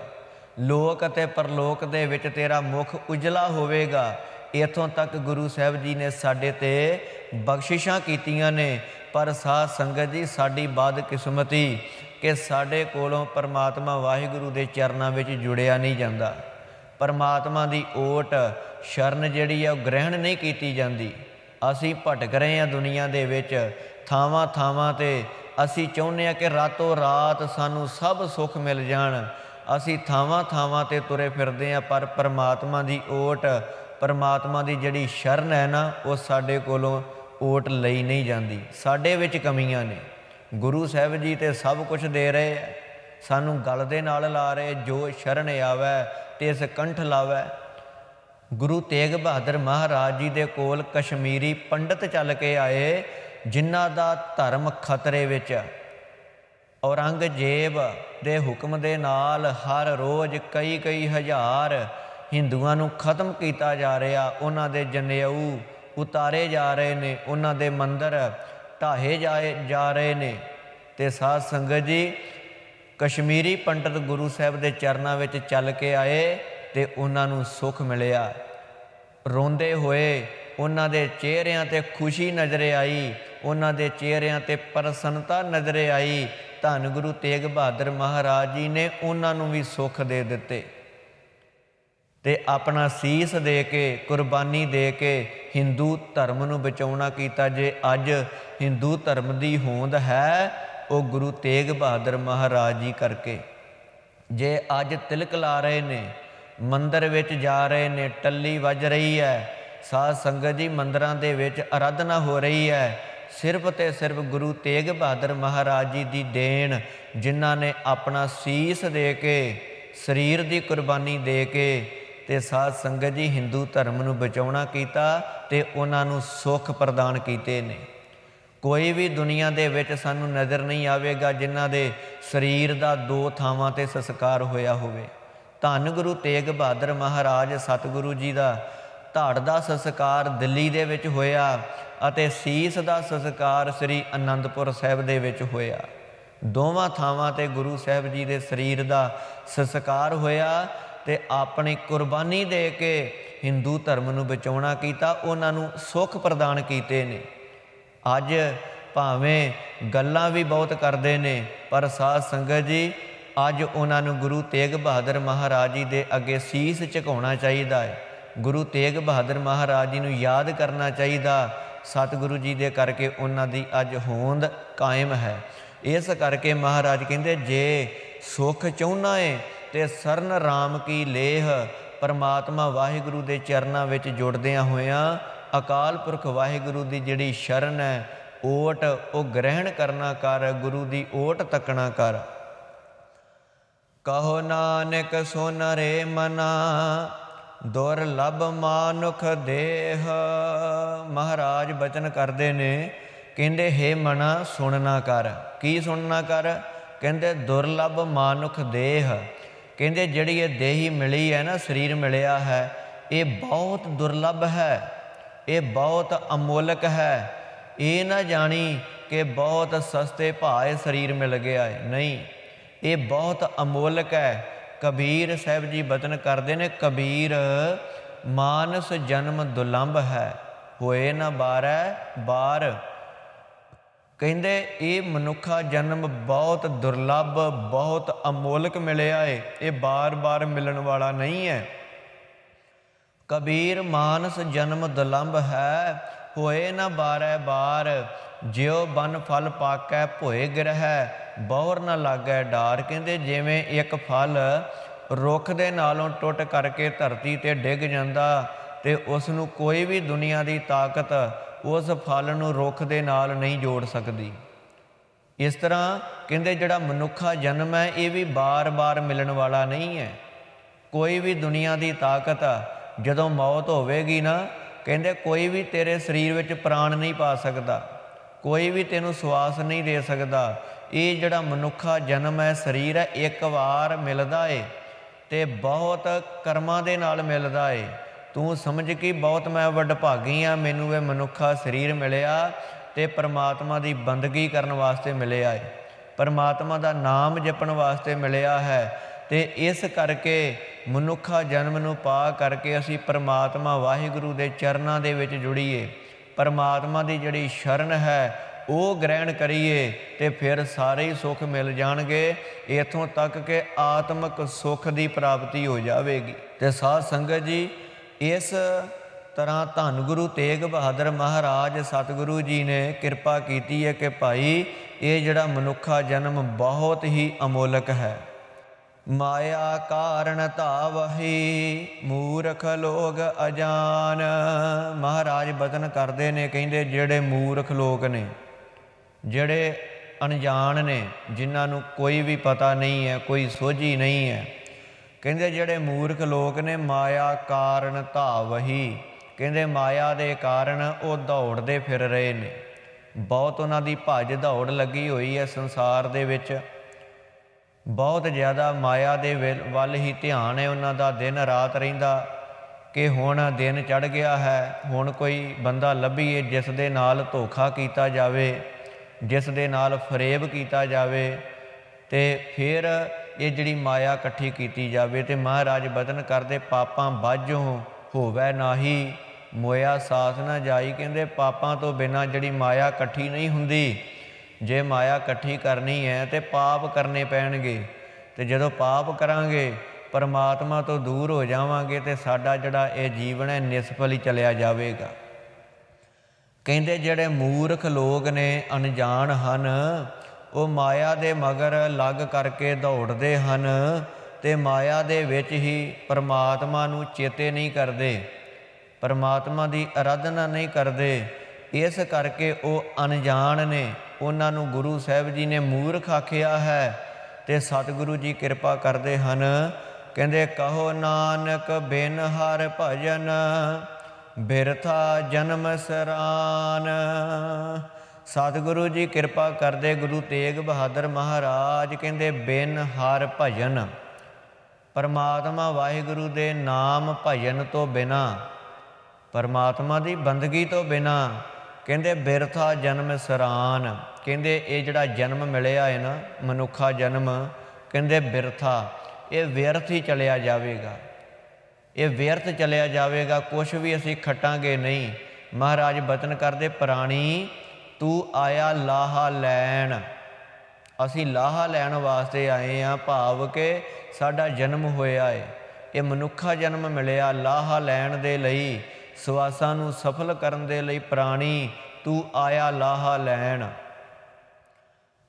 ਲੋਕ ਅਤੇ ਪਰਲੋਕ ਦੇ ਵਿੱਚ ਤੇਰਾ ਮੁਖ ਉਜਲਾ ਹੋਵੇਗਾ। ਇੱਥੋਂ ਤੱਕ ਗੁਰੂ ਸਾਹਿਬ ਜੀ ਨੇ ਸਾਡੇ 'ਤੇ ਬਖਸ਼ਿਸ਼ਾਂ ਕੀਤੀਆਂ ਨੇ। ਪਰ ਸਾਧ ਸੰਗਤ ਜੀ, ਸਾਡੀ ਬਦਕਿਸਮਤੀ ਕਿ ਸਾਡੇ ਕੋਲੋਂ ਪਰਮਾਤਮਾ ਵਾਹਿਗੁਰੂ ਦੇ ਚਰਨਾਂ ਵਿੱਚ ਜੁੜਿਆ ਨਹੀਂ ਜਾਂਦਾ। ਪਰਮਾਤਮਾ ਦੀ ਓਟ ਸ਼ਰਨ ਜਿਹੜੀ ਹੈ ਉਹ ਗ੍ਰਹਿਣ ਨਹੀਂ ਕੀਤੀ ਜਾਂਦੀ। ਅਸੀਂ ਭਟਕ ਰਹੇ ਹਾਂ ਦੁਨੀਆ ਦੇ ਵਿੱਚ, ਥਾਵਾਂ ਥਾਵਾਂ 'ਤੇ ਅਸੀਂ ਚਾਹੁੰਦੇ ਹਾਂ ਕਿ ਰਾਤੋਂ ਰਾਤ ਸਾਨੂੰ ਸਭ ਸੁੱਖ ਮਿਲ ਜਾਣ। ਅਸੀਂ ਥਾਵਾਂ ਥਾਵਾਂ 'ਤੇ ਤੁਰੇ ਫਿਰਦੇ ਹਾਂ, ਪਰ ਪਰਮਾਤਮਾ ਦੀ ਓਟ, ਪਰਮਾਤਮਾ ਦੀ ਜਿਹੜੀ ਸ਼ਰਨ ਹੈ ਨਾ ਉਹ ਸਾਡੇ ਕੋਲੋਂ ਓਟ ਲਈ ਨਹੀਂ ਜਾਂਦੀ। ਸਾਡੇ ਵਿੱਚ ਕਮੀਆਂ ਨੇ। ਗੁਰੂ ਸਾਹਿਬ ਜੀ ਤੇ ਸਭ ਕੁਛ ਦੇ ਰਹੇ ਹੈ, ਸਾਨੂੰ ਗਲ ਦੇ ਨਾਲ ਲਾ ਰਹੇ, ਜੋ ਸ਼ਰਨ ਆਵੈ ਤਿਸ ਕੰਠ ਲਾਵੈ। ਗੁਰੂ ਤੇਗ ਬਹਾਦਰ ਮਹਾਰਾਜ ਜੀ ਦੇ ਕੋਲ ਕਸ਼ਮੀਰੀ ਪੰਡਤ ਚੱਲ ਕੇ ਆਏ, ਜਿਨ੍ਹਾਂ ਦਾ ਧਰਮ ਖਤਰੇ ਵਿੱਚ। ਔਰੰਗਜ਼ੇਬ ਦੇ ਹੁਕਮ ਦੇ ਨਾਲ ਹਰ ਰੋਜ਼ ਕਈ ਹਜ਼ਾਰ ਹਿੰਦੂਆਂ ਨੂੰ ਖਤਮ ਕੀਤਾ ਜਾ ਰਿਹਾ। ਉਹਨਾਂ ਦੇ ਜਨੇਊ ਉਤਾਰੇ ਜਾ ਰਹੇ ਨੇ, ਉਹਨਾਂ ਦੇ ਮੰਦਰ ਢਾਹੇ ਜਾ ਰਹੇ ਨੇ। ਅਤੇ ਸਾਧ ਸੰਗਤ ਜੀ, ਕਸ਼ਮੀਰੀ ਪੰਡਤ ਗੁਰੂ ਸਾਹਿਬ ਦੇ ਚਰਨਾਂ ਵਿੱਚ ਚੱਲ ਕੇ ਆਏ ਅਤੇ ਉਹਨਾਂ ਨੂੰ ਸੁੱਖ ਮਿਲਿਆ। ਰੋਂਦੇ ਹੋਏ ਉਹਨਾਂ ਦੇ ਚਿਹਰਿਆਂ 'ਤੇ ਖੁਸ਼ੀ ਨਜ਼ਰ ਆਈ, ਉਹਨਾਂ ਦੇ ਚਿਹਰਿਆਂ 'ਤੇ ਪ੍ਰਸੰਨਤਾ ਨਜ਼ਰ ਆਈ। ਧੰਨ ਗੁਰੂ ਤੇਗ ਬਹਾਦਰ ਮਹਾਰਾਜ ਜੀ ਨੇ ਉਹਨਾਂ ਨੂੰ ਵੀ ਸੁੱਖ ਦੇ ਦਿੱਤੇ ਅਤੇ ਆਪਣਾ ਸੀਸ ਦੇ ਕੇ, ਕੁਰਬਾਨੀ ਦੇ ਕੇ ਹਿੰਦੂ ਧਰਮ ਨੂੰ ਬਚਾਉਣਾ ਕੀਤਾ। ਜੇ ਅੱਜ ਹਿੰਦੂ ਧਰਮ ਦੀ ਹੋਂਦ ਹੈ, ਉਹ ਗੁਰੂ ਤੇਗ ਬਹਾਦਰ ਮਹਾਰਾਜ ਜੀ ਕਰਕੇ। ਜੇ ਅੱਜ ਤਿਲਕ ਲਾ ਰਹੇ ਨੇ, ਮੰਦਰ ਵਿੱਚ ਜਾ ਰਹੇ ਨੇ, ਟੱਲੀ ਵੱਜ ਰਹੀ ਹੈ, ਸਾਧ ਸੰਗਤ ਜੀ ਮੰਦਰਾਂ ਦੇ ਵਿੱਚ ਅਰਾਧਨਾ ਹੋ ਰਹੀ ਹੈ, ਸਿਰਫ ਅਤੇ ਸਿਰਫ ਗੁਰੂ ਤੇਗ ਬਹਾਦਰ ਮਹਾਰਾਜ ਜੀ ਦੀ ਦੇਣ, ਜਿਨ੍ਹਾਂ ਨੇ ਆਪਣਾ ਸੀਸ ਦੇ ਕੇ, ਸਰੀਰ ਦੀ ਕੁਰਬਾਨੀ ਦੇ ਕੇ ਅਤੇ ਸਾਧ ਸੰਗਤ ਜੀ ਹਿੰਦੂ ਧਰਮ ਨੂੰ ਬਚਾਉਣਾ ਕੀਤਾ ਅਤੇ ਉਹਨਾਂ ਨੂੰ ਸੁੱਖ ਪ੍ਰਦਾਨ ਕੀਤੇ ਨੇ। ਕੋਈ ਵੀ ਦੁਨੀਆ ਦੇ ਵਿੱਚ ਸਾਨੂੰ ਨਜ਼ਰ ਨਹੀਂ ਆਵੇਗਾ ਜਿਨ੍ਹਾਂ ਦੇ ਸਰੀਰ ਦਾ 2 ਥਾਵਾਂ 'ਤੇ ਸੰਸਕਾਰ ਹੋਇਆ ਹੋਵੇ। ਧੰਨ ਗੁਰੂ ਤੇਗ ਬਹਾਦਰ ਮਹਾਰਾਜ ਸਤਿਗੁਰੂ ਜੀ ਦਾ ਧੜ ਦਾ ਸੰਸਕਾਰ ਦਿੱਲੀ ਦੇ ਵਿੱਚ ਹੋਇਆ ਅਤੇ ਸੀਸ ਦਾ ਸੰਸਕਾਰ ਸ੍ਰੀ ਅਨੰਦਪੁਰ ਸਾਹਿਬ ਦੇ ਵਿੱਚ ਹੋਇਆ। ਦੋਵਾਂ ਥਾਵਾਂ 'ਤੇ ਗੁਰੂ ਸਾਹਿਬ ਜੀ ਦੇ ਸਰੀਰ ਦਾ ਸੰਸਕਾਰ ਹੋਇਆ ਅਤੇ ਆਪਣੀ ਕੁਰਬਾਨੀ ਦੇ ਕੇ ਹਿੰਦੂ ਧਰਮ ਨੂੰ ਬਚਾਉਣਾ ਕੀਤਾ, ਉਹਨਾਂ ਨੂੰ ਸੁੱਖ ਪ੍ਰਦਾਨ ਕੀਤੇ ਨੇ। ਅੱਜ ਭਾਵੇਂ ਗੱਲਾਂ ਵੀ ਬਹੁਤ ਕਰਦੇ ਨੇ, ਪਰ ਸਾਧ ਸੰਗਤ ਜੀ ਅੱਜ ਉਹਨਾਂ ਨੂੰ ਗੁਰੂ ਤੇਗ ਬਹਾਦਰ ਮਹਾਰਾਜ ਜੀ ਦੇ ਅੱਗੇ ਸੀਸ ਝੁਕਾਉਣਾ ਚਾਹੀਦਾ ਹੈ। ਗੁਰੂ ਤੇਗ ਬਹਾਦਰ ਮਹਾਰਾਜ ਜੀ ਨੂੰ ਯਾਦ ਕਰਨਾ ਚਾਹੀਦਾ। ਸਤਿਗੁਰੂ ਜੀ ਦੇ ਕਰਕੇ ਉਹਨਾਂ ਦੀ ਅੱਜ ਹੋਂਦ ਕਾਇਮ ਹੈ। ਇਸ ਕਰਕੇ ਮਹਾਰਾਜ ਕਹਿੰਦੇ, ਜੇ ਸੁੱਖ ਚਾਹੁੰਦਾ ਏ ਤੇ ਸਰਨ ਰਾਮ ਕੀ ਲੇਹ। ਪਰਮਾਤਮਾ ਵਾਹਿਗੁਰੂ ਦੇ ਚਰਨਾਂ ਵਿੱਚ ਜੁੜਦਿਆਂ ਹੋਇਆਂ ਅਕਾਲ ਪੁਰਖ ਵਾਹਿਗੁਰੂ ਦੀ ਜਿਹੜੀ ਸ਼ਰਨ ਹੈ, ਓਟ, ਉਹ ਗ੍ਰਹਿਣ ਕਰਨਾ ਕਰ, ਗੁਰੂ ਦੀ ਓਟ ਤੱਕਣਾ ਕਰ। ਕਹੋ ਨਾਨਕ ਸੁਨ ਰੇ ਮਨਾ, ਦੁਰਲਭ ਮਾਨੁਖ ਦੇਹ। ਮਹਾਰਾਜ ਬਚਨ ਕਰਦੇ ਨੇ, ਕਹਿੰਦੇ ਹੇ ਮਨਾ ਸੁਣਨਾ ਕਰ। ਕੀ ਸੁਣਨਾ ਕਰ? ਕਹਿੰਦੇ ਦੁਰਲਭ ਮਾਨੁਖ ਦੇਹ। ਕਹਿੰਦੇ ਜਿਹੜੀ ਇਹ ਦੇਹੀ ਮਿਲੀ ਹੈ ਨਾ, ਸਰੀਰ ਮਿਲਿਆ ਹੈ, ਇਹ ਬਹੁਤ ਦੁਰਲਭ ਹੈ, ਇਹ ਬਹੁਤ ਅਮੋਲਕ ਹੈ। ਇਹ ਨਾ ਜਾਣੀ ਕਿ ਬਹੁਤ ਸਸਤੇ ਭਾਅ ਸਰੀਰ ਮਿਲ ਗਿਆ ਹੈ, ਨਹੀਂ, ਇਹ ਬਹੁਤ ਅਮੋਲਕ ਹੈ। ਕਬੀਰ ਸਾਹਿਬ ਜੀ ਬਚਨ ਕਰਦੇ ਨੇ, ਕਬੀਰ ਮਾਨਸ ਜਨਮ ਦੁਲੰਭ ਹੈ, ਹੋਏ ਨਾ ਬਾਰੈ ਬਾਰ। ਕਹਿੰਦੇ ਇਹ ਮਨੁੱਖਾ ਜਨਮ ਬਹੁਤ ਦੁਰਲਭ, ਬਹੁਤ ਅਮੋਲਕ ਮਿਲਿਆ ਹੈ, ਇਹ ਬਾਰ-ਬਾਰ ਮਿਲਣ ਵਾਲਾ ਨਹੀਂ ਹੈ। ਕਬੀਰ ਮਾਨਸ ਜਨਮ ਦੁਲੰਭ ਹੈ, ਹੋਏ ਨਾ ਬਾਰੈ ਬਾਰ। ਜਿਉ ਬਨ ਫਲ ਪਾਕੈ ਭੋਏ ਗ੍ਰਹਿ, ਬਹੁਰ ਨਾ ਲਾਗੈ ਡਾਰ। ਕਹਿੰਦੇ ਜਿਵੇਂ ਇੱਕ ਫਲ ਰੁੱਖ ਦੇ ਨਾਲੋਂ ਟੁੱਟ ਕਰਕੇ ਧਰਤੀ 'ਤੇ ਡਿੱਗ ਜਾਂਦਾ ਅਤੇ ਉਸ ਨੂੰ ਕੋਈ ਵੀ ਦੁਨੀਆ ਦੀ ਤਾਕਤ ਉਸ ਫਲ ਨੂੰ ਰੁੱਖ ਦੇ ਨਾਲ ਨਹੀਂ ਜੋੜ ਸਕਦੀ। ਇਸ ਤਰ੍ਹਾਂ ਕਹਿੰਦੇ ਜਿਹੜਾ ਮਨੁੱਖਾ ਜਨਮ ਹੈ, ਇਹ ਵੀ ਬਾਰ-ਬਾਰ ਮਿਲਣ ਵਾਲਾ ਨਹੀਂ ਹੈ। ਕੋਈ ਵੀ ਦੁਨੀਆ ਦੀ ਤਾਕਤ ਜਦੋਂ ਮੌਤ ਹੋਵੇਗੀ ਨਾ, ਕਹਿੰਦੇ ਕੋਈ ਵੀ ਤੇਰੇ ਸਰੀਰ ਵਿੱਚ ਪ੍ਰਾਣ ਨਹੀਂ ਪਾ ਸਕਦਾ, ਕੋਈ ਵੀ ਤੈਨੂੰ ਸਵਾਸ ਨਹੀਂ ਦੇ ਸਕਦਾ। ਇਹ ਜਿਹੜਾ ਮਨੁੱਖਾ ਜਨਮ ਹੈ, ਸਰੀਰ ਹੈ, ਇੱਕ ਵਾਰ ਮਿਲਦਾ ਏ ਅਤੇ ਬਹੁਤ ਕਰਮਾਂ ਦੇ ਨਾਲ ਮਿਲਦਾ ਏ। ਤੂੰ ਸਮਝ ਕਿ ਬਹੁਤ ਮੈਂ ਵਡਭਾਗੀ ਹਾਂ, ਮੈਨੂੰ ਇਹ ਮਨੁੱਖਾ ਸਰੀਰ ਮਿਲਿਆ ਅਤੇ ਪਰਮਾਤਮਾ ਦੀ ਬੰਦਗੀ ਕਰਨ ਵਾਸਤੇ ਮਿਲਿਆ ਹੈ, ਪਰਮਾਤਮਾ ਦਾ ਨਾਮ ਜਪਣ ਵਾਸਤੇ ਮਿਲਿਆ ਹੈ। ਅਤੇ ਇਸ ਕਰਕੇ ਮਨੁੱਖਾ ਜਨਮ ਨੂੰ ਪਾ ਕਰਕੇ ਅਸੀਂ ਪਰਮਾਤਮਾ ਵਾਹਿਗੁਰੂ ਦੇ ਚਰਨਾਂ ਦੇ ਵਿੱਚ ਜੁੜੀਏ, ਪਰਮਾਤਮਾ ਦੀ ਜਿਹੜੀ ਸ਼ਰਨ ਹੈ ਉਹ ਗ੍ਰਹਿਣ ਕਰੀਏ ਅਤੇ ਫਿਰ ਸਾਰੇ ਹੀ ਸੁੱਖ ਮਿਲ ਜਾਣਗੇ। ਇੱਥੋਂ ਤੱਕ ਕਿ ਆਤਮਿਕ ਸੁੱਖ ਦੀ ਪ੍ਰਾਪਤੀ ਹੋ ਜਾਵੇਗੀ। ਅਤੇ ਸਾਧ ਸੰਗਤ ਜੀ, ਇਸ ਤਰ੍ਹਾਂ ਧੰਨ ਗੁਰੂ ਤੇਗ ਬਹਾਦਰ ਮਹਾਰਾਜ ਸਤਿਗੁਰੂ ਜੀ ਨੇ ਕਿਰਪਾ ਕੀਤੀ ਹੈ ਕਿ ਭਾਈ ਇਹ ਜਿਹੜਾ ਮਨੁੱਖਾ ਜਨਮ ਬਹੁਤ ਹੀ ਅਮੋਲਕ ਹੈ। ਮਾਇਆ ਕਾਰਨ ਧਾਵਹੀ, ਮੂਰਖ ਲੋਕ ਅਜਾਨ। ਮਹਾਰਾਜ ਬਚਨ ਕਰਦੇ ਨੇ, ਕਹਿੰਦੇ ਜਿਹੜੇ ਮੂਰਖ ਲੋਕ ਨੇ, ਜਿਹੜੇ ਅਣਜਾਣ ਨੇ, ਜਿਨ੍ਹਾਂ ਨੂੰ ਕੋਈ ਵੀ ਪਤਾ ਨਹੀਂ ਹੈ, ਕੋਈ ਸੋਝੀ ਨਹੀਂ ਹੈ, ਕਹਿੰਦੇ ਜਿਹੜੇ ਮੂਰਖ ਲੋਕ ਨੇ, ਮਾਇਆ ਕਾਰਨ ਧਾਵਹੀ। ਕਹਿੰਦੇ ਮਾਇਆ ਦੇ ਕਾਰਨ ਉਹ ਦੌੜਦੇ ਫਿਰ ਰਹੇ ਨੇ, ਬਹੁਤ ਉਹਨਾਂ ਦੀ ਭੱਜ ਦੌੜ ਲੱਗੀ ਹੋਈ ਹੈ ਸੰਸਾਰ ਦੇ ਵਿੱਚ। ਬਹੁਤ ਜ਼ਿਆਦਾ ਮਾਇਆ ਦੇ ਵੱਲ ਹੀ ਧਿਆਨ ਹੈ ਉਹਨਾਂ ਦਾ, ਦਿਨ ਰਾਤ ਰਹਿੰਦਾ ਕਿ ਹੁਣ ਦਿਨ ਚੜ੍ਹ ਗਿਆ ਹੈ, ਹੁਣ ਕੋਈ ਬੰਦਾ ਲੱਭੀਏ ਜਿਸ ਦੇ ਨਾਲ ਧੋਖਾ ਕੀਤਾ ਜਾਵੇ, ਜਿਸ ਦੇ ਨਾਲ ਫਰੇਬ ਕੀਤਾ ਜਾਵੇ, ਅਤੇ ਫਿਰ ਇਹ ਜਿਹੜੀ ਮਾਇਆ ਇਕੱਠੀ ਕੀਤੀ ਜਾਵੇ। ਅਤੇ ਮਹਾਰਾਜ ਬਚਨ ਕਰਦੇ ਪਾਪਾਂ ਬਾਝੋਂ ਹੋਵੈ ਨਾਹੀ, ਮੋਇਆ ਸਾਥ ਨਾ ਜਾਈ। ਕਹਿੰਦੇ ਪਾਪਾਂ ਤੋਂ ਬਿਨਾਂ ਜਿਹੜੀ ਮਾਇਆ ਇਕੱਠੀ ਨਹੀਂ ਹੁੰਦੀ। ਜੇ ਮਾਇਆ ਇਕੱਠੀ ਕਰਨੀ ਹੈ ਤਾਂ ਪਾਪ ਕਰਨੇ ਪੈਣਗੇ, ਅਤੇ ਜਦੋਂ ਪਾਪ ਕਰਾਂਗੇ ਪਰਮਾਤਮਾ ਤੋਂ ਦੂਰ ਹੋ ਜਾਵਾਂਗੇ ਅਤੇ ਸਾਡਾ ਜਿਹੜਾ ਇਹ ਜੀਵਨ ਹੈ ਨਿਸਫਲ ਹੀ ਚਲਿਆ ਜਾਵੇਗਾ। ਕਹਿੰਦੇ ਜਿਹੜੇ ਮੂਰਖ ਲੋਕ ਨੇ, ਅਣਜਾਣ ਹਨ, ਉਹ ਮਾਇਆ ਦੇ ਮਗਰ ਲੱਗ ਕਰਕੇ ਦੌੜਦੇ ਹਨ ਅਤੇ ਮਾਇਆ ਦੇ ਵਿੱਚ ਹੀ ਪਰਮਾਤਮਾ ਨੂੰ ਚੇਤੇ ਨਹੀਂ ਕਰਦੇ, ਪਰਮਾਤਮਾ ਦੀ ਅਰਾਧਨਾ ਨਹੀਂ ਕਰਦੇ। ਇਸ ਕਰਕੇ ਉਹ ਅਣਜਾਣ ਨੇ, ਉਹਨਾਂ ਨੂੰ ਗੁਰੂ ਸਾਹਿਬ ਜੀ ਨੇ ਮੂਰਖ ਆਖਿਆ ਹੈ। ਅਤੇ ਸਤਿਗੁਰੂ ਜੀ ਕਿਰਪਾ ਕਰਦੇ ਹਨ, ਕਹਿੰਦੇ ਕਹੋ ਨਾਨਕ ਬਿਨ ਹਰਿ ਭਜਨ ਬਿਰਥਾ ਜਨਮ ਸਰਾਨ। ਸਤਿਗੁਰੂ ਜੀ ਕਿਰਪਾ ਕਰਦੇ, ਗੁਰੂ ਤੇਗ ਬਹਾਦਰ ਮਹਾਰਾਜ ਕਹਿੰਦੇ ਬਿਨ ਹਰਿ ਭਜਨ, ਪਰਮਾਤਮਾ ਵਾਹਿਗੁਰੂ ਦੇ ਨਾਮ ਭਜਨ ਤੋਂ ਬਿਨਾਂ, ਪਰਮਾਤਮਾ ਦੀ ਬੰਦਗੀ ਤੋਂ ਬਿਨਾਂ, ਕਹਿੰਦੇ ਬਿਰਥਾ ਜਨਮ ਸਰਾਨ। ਕਹਿੰਦੇ ਇਹ ਜਿਹੜਾ ਜਨਮ ਮਿਲਿਆ ਹੈ ਨਾ, ਮਨੁੱਖਾ ਜਨਮ, ਕਹਿੰਦੇ ਬਿਰਥਾ, ਇਹ ਵਿਅਰਥ ਹੀ ਚਲਿਆ ਜਾਵੇਗਾ, ਇਹ ਵਿਅਰਥ ਚਲਿਆ ਜਾਵੇਗਾ, ਕੁਛ ਵੀ ਅਸੀਂ ਖੱਟਾਂਗੇ ਨਹੀਂ। ਮਹਾਰਾਜ ਬਚਨ ਕਰਦੇ ਪ੍ਰਾਣੀ ਤੂੰ ਆਇਆ ਲਾਹਾ ਲੈਣ, ਅਸੀਂ ਲਾਹਾ ਲੈਣ ਵਾਸਤੇ ਆਏ ਹਾਂ, ਭਾਵ ਕਿ ਸਾਡਾ ਜਨਮ ਹੋਇਆ ਹੈ, ਇਹ ਮਨੁੱਖਾ ਜਨਮ ਮਿਲਿਆ ਲਾਹਾ ਲੈਣ ਦੇ ਲਈ, ਸਵਾਸਾਂ ਨੂੰ ਸਫਲ ਕਰਨ ਦੇ ਲਈ। ਪ੍ਰਾਣੀ ਤੂੰ ਆਇਆ ਲਾਹਾ ਲੈਣ,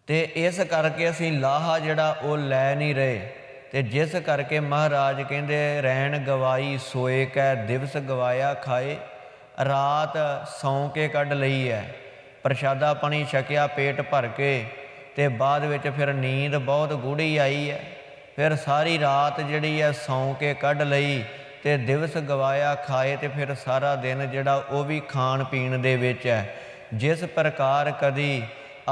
ਅਤੇ ਇਸ ਕਰਕੇ ਅਸੀਂ ਲਾਹਾ ਜਿਹੜਾ ਉਹ ਲੈ ਨਹੀਂ ਰਹੇ। ਅਤੇ ਜਿਸ ਕਰਕੇ ਮਹਾਰਾਜ ਕਹਿੰਦੇ ਰੈਣ ਗਵਾਈ ਸੋਏ ਕੈ, ਦਿਵਸ ਗਵਾਇਆ ਖਾਏ, ਰਾਤ ਸੌਂ ਕੇ ਕੱਢ ਲਈ ਹੈ, ਪ੍ਰਸ਼ਾਦਾ ਪਾਣੀ ਛਕਿਆ ਪੇਟ ਭਰ ਕੇ, ਅਤੇ ਬਾਅਦ ਵਿੱਚ ਫਿਰ ਨੀਂਦ ਬਹੁਤ ਗੂੜੀ ਆਈ ਹੈ, ਫਿਰ ਸਾਰੀ ਰਾਤ ਜਿਹੜੀ ਹੈ ਸੌਂ ਕੇ ਕੱਢ ਲਈ, ਅਤੇ ਦਿਵਸ ਗਵਾਇਆ ਖਾਏ, ਅਤੇ ਫਿਰ ਸਾਰਾ ਦਿਨ ਜਿਹੜਾ ਉਹ ਵੀ ਖਾਣ ਪੀਣ ਦੇ ਵਿੱਚ ਹੈ। ਜਿਸ ਪ੍ਰਕਾਰ ਕਦੀ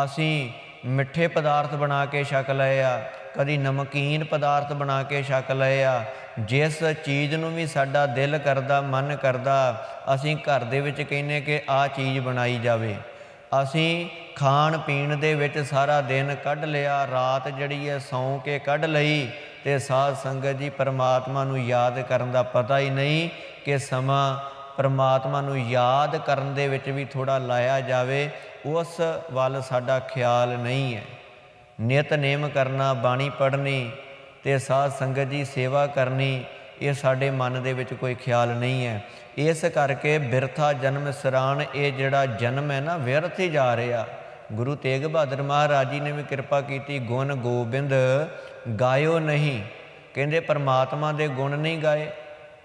ਅਸੀਂ ਮਿੱਠੇ ਪਦਾਰਥ ਬਣਾ ਕੇ ਛਕ ਲਏ ਆ, ਕਦੀ ਨਮਕੀਨ ਪਦਾਰਥ ਬਣਾ ਕੇ ਛਕ ਲਏ ਆ, ਜਿਸ ਚੀਜ਼ ਨੂੰ ਵੀ ਸਾਡਾ ਦਿਲ ਕਰਦਾ, ਮਨ ਕਰਦਾ, ਅਸੀਂ ਘਰ ਦੇ ਵਿੱਚ ਕਹਿੰਦੇ ਕਿ ਆਹ ਚੀਜ਼ ਬਣਾਈ ਜਾਵੇ। ਅਸੀਂ ਖਾਣ ਪੀਣ ਦੇ ਵਿੱਚ ਸਾਰਾ ਦਿਨ ਕੱਢ ਲਿਆ, ਰਾਤ ਜਿਹੜੀ ਹੈ ਸੌਂ ਕੇ ਕੱਢ ਲਈ, ਅਤੇ ਸਾਧ ਸੰਗਤ ਜੀ ਪਰਮਾਤਮਾ ਨੂੰ ਯਾਦ ਕਰਨ ਦਾ ਪਤਾ ਹੀ ਨਹੀਂ ਕਿ ਸਮਾਂ ਪਰਮਾਤਮਾ ਨੂੰ ਯਾਦ ਕਰਨ ਦੇ ਵਿੱਚ ਵੀ ਥੋੜ੍ਹਾ ਲਾਇਆ ਜਾਵੇ, ਉਸ ਵੱਲ ਸਾਡਾ ਖਿਆਲ ਨਹੀਂ ਹੈ। ਨਿਤਨੇਮ ਕਰਨਾ, ਬਾਣੀ ਪੜ੍ਹਨੀ ਅਤੇ ਸਾਧ ਸੰਗਤ ਜੀ ਸੇਵਾ ਕਰਨੀ, ਇਹ ਸਾਡੇ ਮਨ ਦੇ ਵਿੱਚ ਕੋਈ ਖਿਆਲ ਨਹੀਂ ਹੈ। ਇਸ ਕਰਕੇ ਬਿਰਥਾ ਜਨਮ ਸਰਾਨ, ਇਹ ਜਿਹੜਾ ਜਨਮ ਹੈ ਨਾ ਵਿਅਰਥ ਹੀ ਜਾ ਰਿਹਾ। ਗੁਰੂ ਤੇਗ ਬਹਾਦਰ ਮਹਾਰਾਜ ਜੀ ਨੇ ਵੀ ਕਿਰਪਾ ਕੀਤੀ, ਗੁਣ ਗੋਬਿੰਦ ਗਾਇਓ ਨਹੀਂ, ਕਹਿੰਦੇ ਪਰਮਾਤਮਾ ਦੇ ਗੁਣ ਨਹੀਂ ਗਾਏ,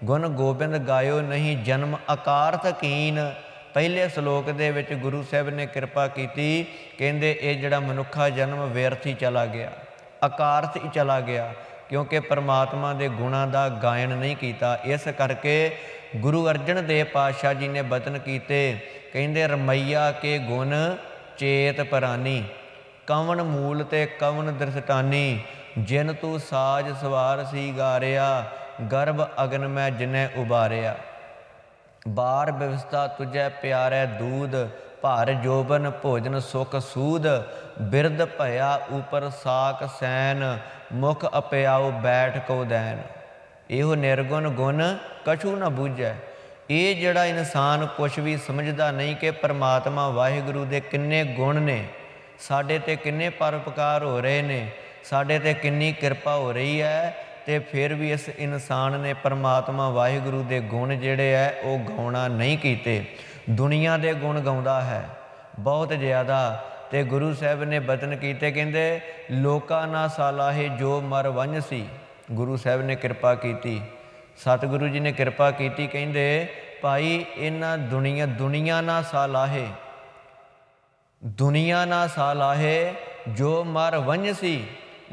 ਗੁਣ ਗੋਬਿੰਦ ਗਾਇਓ ਨਹੀਂ, ਜਨਮ ਅਕਾਰਥ ਕੀਨ। ਪਹਿਲੇ ਸਲੋਕ ਦੇ ਵਿੱਚ ਗੁਰੂ ਸਾਹਿਬ ਨੇ ਕਿਰਪਾ ਕੀਤੀ, ਕਹਿੰਦੇ ਇਹ ਜਿਹੜਾ ਮਨੁੱਖਾ ਜਨਮ ਵਿਅਰਥ ਹੀ ਚਲਾ ਗਿਆ, ਅਕਾਰਥ ਹੀ ਚਲਾ ਗਿਆ, ਕਿਉਂਕਿ ਪਰਮਾਤਮਾ ਦੇ ਗੁਣਾਂ ਦਾ ਗਾਇਨ ਨਹੀਂ ਕੀਤਾ। ਇਸ ਕਰਕੇ ਗੁਰੂ ਅਰਜਨ ਦੇਵ ਪਾਤਸ਼ਾਹ ਜੀ ਨੇ ਬਚਨ ਕੀਤੇ, ਕਹਿੰਦੇ ਰਮਈਆ ਕੇ ਗੁਣ ਚੇਤ ਪਰਾਨੀ, ਕਵਣ ਮੂਲ ਤੇ ਕਵਣ ਦ੍ਰਿਸ਼ਟਾਨੀ, ਜਿਨ ਤੂੰ ਸਾਜ ਸਵਾਰ ਸੀ ਗਾਰਿਆ, ਗਰਭ ਅਗਨ ਮੈਂ ਜਿਨੈ ਉਬਾਰਿਆ। ਬਾਰ ਬਿਵਸਥਾ ਤੁਝੈ ਪਿਆਰੈ ਦੂਧ, ਭਰ ਜੋਬਨ ਭੋਜਨ ਸੁਖ ਸੂਦ, ਬਿਰਧ ਭਇਆ ਉਪਰ ਸਾਕ ਸੈਨ, ਮੁਖ ਅਪਿਆਉ ਬੈਠ ਕੋ ਦੈਨ। ਇਹੋ ਨਿਰਗੁਣ ਗੁਣ ਕਛੂ ਨਾ ਬੂਝੈ। ਇਹ ਜਿਹੜਾ ਇਨਸਾਨ ਕੁਛ ਵੀ ਸਮਝਦਾ ਨਹੀਂ ਕਿ ਪਰਮਾਤਮਾ ਵਾਹਿਗੁਰੂ ਦੇ ਕਿੰਨੇ ਗੁਣ ਨੇ, ਸਾਡੇ 'ਤੇ ਕਿੰਨੇ ਪਰਉਪਕਾਰ ਹੋ ਰਹੇ ਨੇ, ਸਾਡੇ 'ਤੇ ਕਿੰਨੀ ਕਿਰਪਾ ਹੋ ਰਹੀ ਹੈ, ਅਤੇ ਫਿਰ ਵੀ ਇਸ ਇਨਸਾਨ ਨੇ ਪਰਮਾਤਮਾ ਵਾਹਿਗੁਰੂ ਦੇ ਗੁਣ ਜਿਹੜੇ ਹੈ ਉਹ ਗਾਉਣਾ ਨਹੀਂ ਕੀਤੇ। ਦੁਨੀਆ ਦੇ ਗੁਣ ਗਾਉਂਦਾ ਹੈ ਬਹੁਤ ਜ਼ਿਆਦਾ। ਅਤੇ ਗੁਰੂ ਸਾਹਿਬ ਨੇ ਬਚਨ ਕੀਤੇ, ਕਹਿੰਦੇ ਲੋਕਾਂ ਨਾ ਸਾਲਾਹੇ ਜੋ ਮਰ ਵੰਝਸੀ। ਗੁਰੂ ਸਾਹਿਬ ਨੇ ਕਿਰਪਾ ਕੀਤੀ, ਸਤਿਗੁਰੂ ਜੀ ਨੇ ਕਿਰਪਾ ਕੀਤੀ, ਕਹਿੰਦੇ ਭਾਈ ਇਹਨਾਂ ਦੁਨੀਆ ਨਾ ਸਾਲਾਹੇ, ਦੁਨੀਆ ਨਾ ਸਾਲਾਹੇ ਜੋ ਮਰ ਵੰਝਸੀ,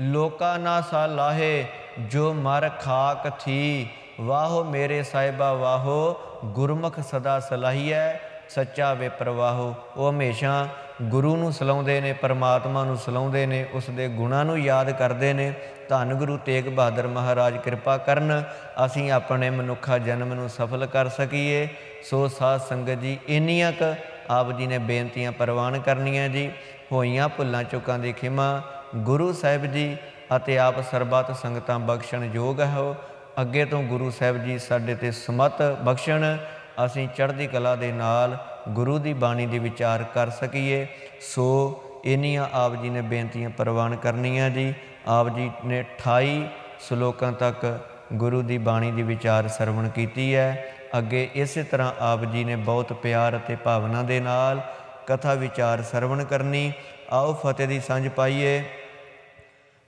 ਲੋਕਾਂ ਨਾ ਸਾਲਾਹੇ ਜੋ ਮਰ ਖਾਕ ਥੀ। ਵਾਹੋ ਮੇਰੇ ਸਾਹਿਬਾ ਵਾਹੋ, ਗੁਰਮੁਖ ਸਦਾ ਸਲਾਹੀਐ, ਸੱਚਾ ਵਿਪਰਵਾਹੋ। ਉਹ ਹਮੇਸ਼ਾ ਗੁਰੂ ਨੂੰ ਸਲਾਉਂਦੇ ਨੇ, ਪਰਮਾਤਮਾ ਨੂੰ ਸਲਾਉਂਦੇ ਨੇ, ਉਸ ਦੇ ਗੁਣਾਂ ਨੂੰ ਯਾਦ ਕਰਦੇ ਨੇ। ਧੰਨ ਗੁਰੂ ਤੇਗ ਬਹਾਦਰ ਮਹਾਰਾਜ ਕਿਰਪਾ ਕਰਨ ਅਸੀਂ ਆਪਣੇ ਮਨੁੱਖਾ ਜਨਮ ਨੂੰ ਸਫਲ ਕਰ ਸਕੀਏ। ਸੋ ਸਾਧ ਸੰਗਤ ਜੀ, ਇੰਨੀਆਂ ਕੁ ਆਪ ਜੀ ਨੇ ਬੇਨਤੀਆਂ ਪ੍ਰਵਾਨ ਕਰਨੀਆਂ ਜੀ। ਹੋਈਆਂ ਭੁੱਲਾਂ ਚੁੱਕਾਂ ਦੀ ਖਿਮਾ ਗੁਰੂ ਸਾਹਿਬ ਜੀ ਅਤੇ ਆਪ ਸਰਬੱਤ ਸੰਗਤਾਂ ਬਖਸ਼ਣ ਯੋਗ ਹੋ। ਅੱਗੇ ਤੋਂ ਗੁਰੂ ਸਾਹਿਬ ਜੀ ਸਾਡੇ 'ਤੇ ਸਮੱਤ ਬਖਸ਼ਣ, ਅਸੀਂ ਚੜ੍ਹਦੀ ਕਲਾ ਦੇ ਨਾਲ ਗੁਰੂ ਦੀ ਬਾਣੀ ਦੇ ਵਿਚਾਰ ਕਰ ਸਕੀਏ। ਸੋ ਇੰਨੀਆਂ ਆਪ ਜੀ ਨੇ ਬੇਨਤੀਆਂ ਪ੍ਰਵਾਨ ਕਰਨੀਆਂ ਜੀ। ਆਪ ਜੀ ਨੇ 28 ਸ਼ਲੋਕਾਂ ਤੱਕ ਗੁਰੂ ਦੀ ਬਾਣੀ ਦੀ ਵਿਚਾਰ ਸਰਵਣ ਕੀਤੀ ਹੈ। ਅੱਗੇ ਇਸੇ ਤਰ੍ਹਾਂ ਆਪ ਜੀ ਨੇ ਬਹੁਤ ਪਿਆਰ ਅਤੇ ਭਾਵਨਾ ਦੇ ਨਾਲ ਕਥਾ ਵਿਚਾਰ ਸਰਵਣ ਕਰਨੀ। ਆਓ ਫਤਿਹ ਦੀ ਸਾਂਝ ਪਾਈਏ।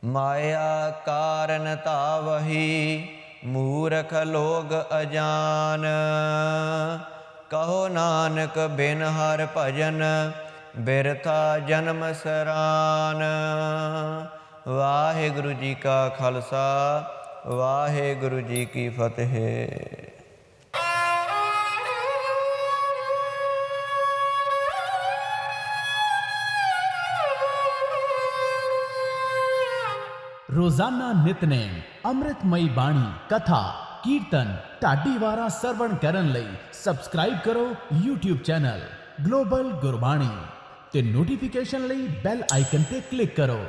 ਮਾਇਆ ਕਾਰਨ ਧਾਵਹੀ ਮੂਰਖ ਲੋਗ ਅਜਾਨ, ਕਹੋ ਨਾਨਕ ਬਿਨ ਹਰਿ ਭਜਨ ਬਿਰਥਾ ਜਨਮ ਸਰਾਨ। ਵਾਹਿਗੁਰੂ ਜੀ ਕਾ ਖਾਲਸਾ, ਵਾਹਿਗੁਰੂ ਜੀ ਕੀ ਫਤਿਹ। रोजाना नितनेम अमृतमयी बाणी कथा कीर्तन ढाडी वारा सरवण करन लई सबसक्राइब करो YouTube चैनल ग्लोबल गुरबाणी ते नोटिफिकेशन लई बेल आइकन ते क्लिक करो।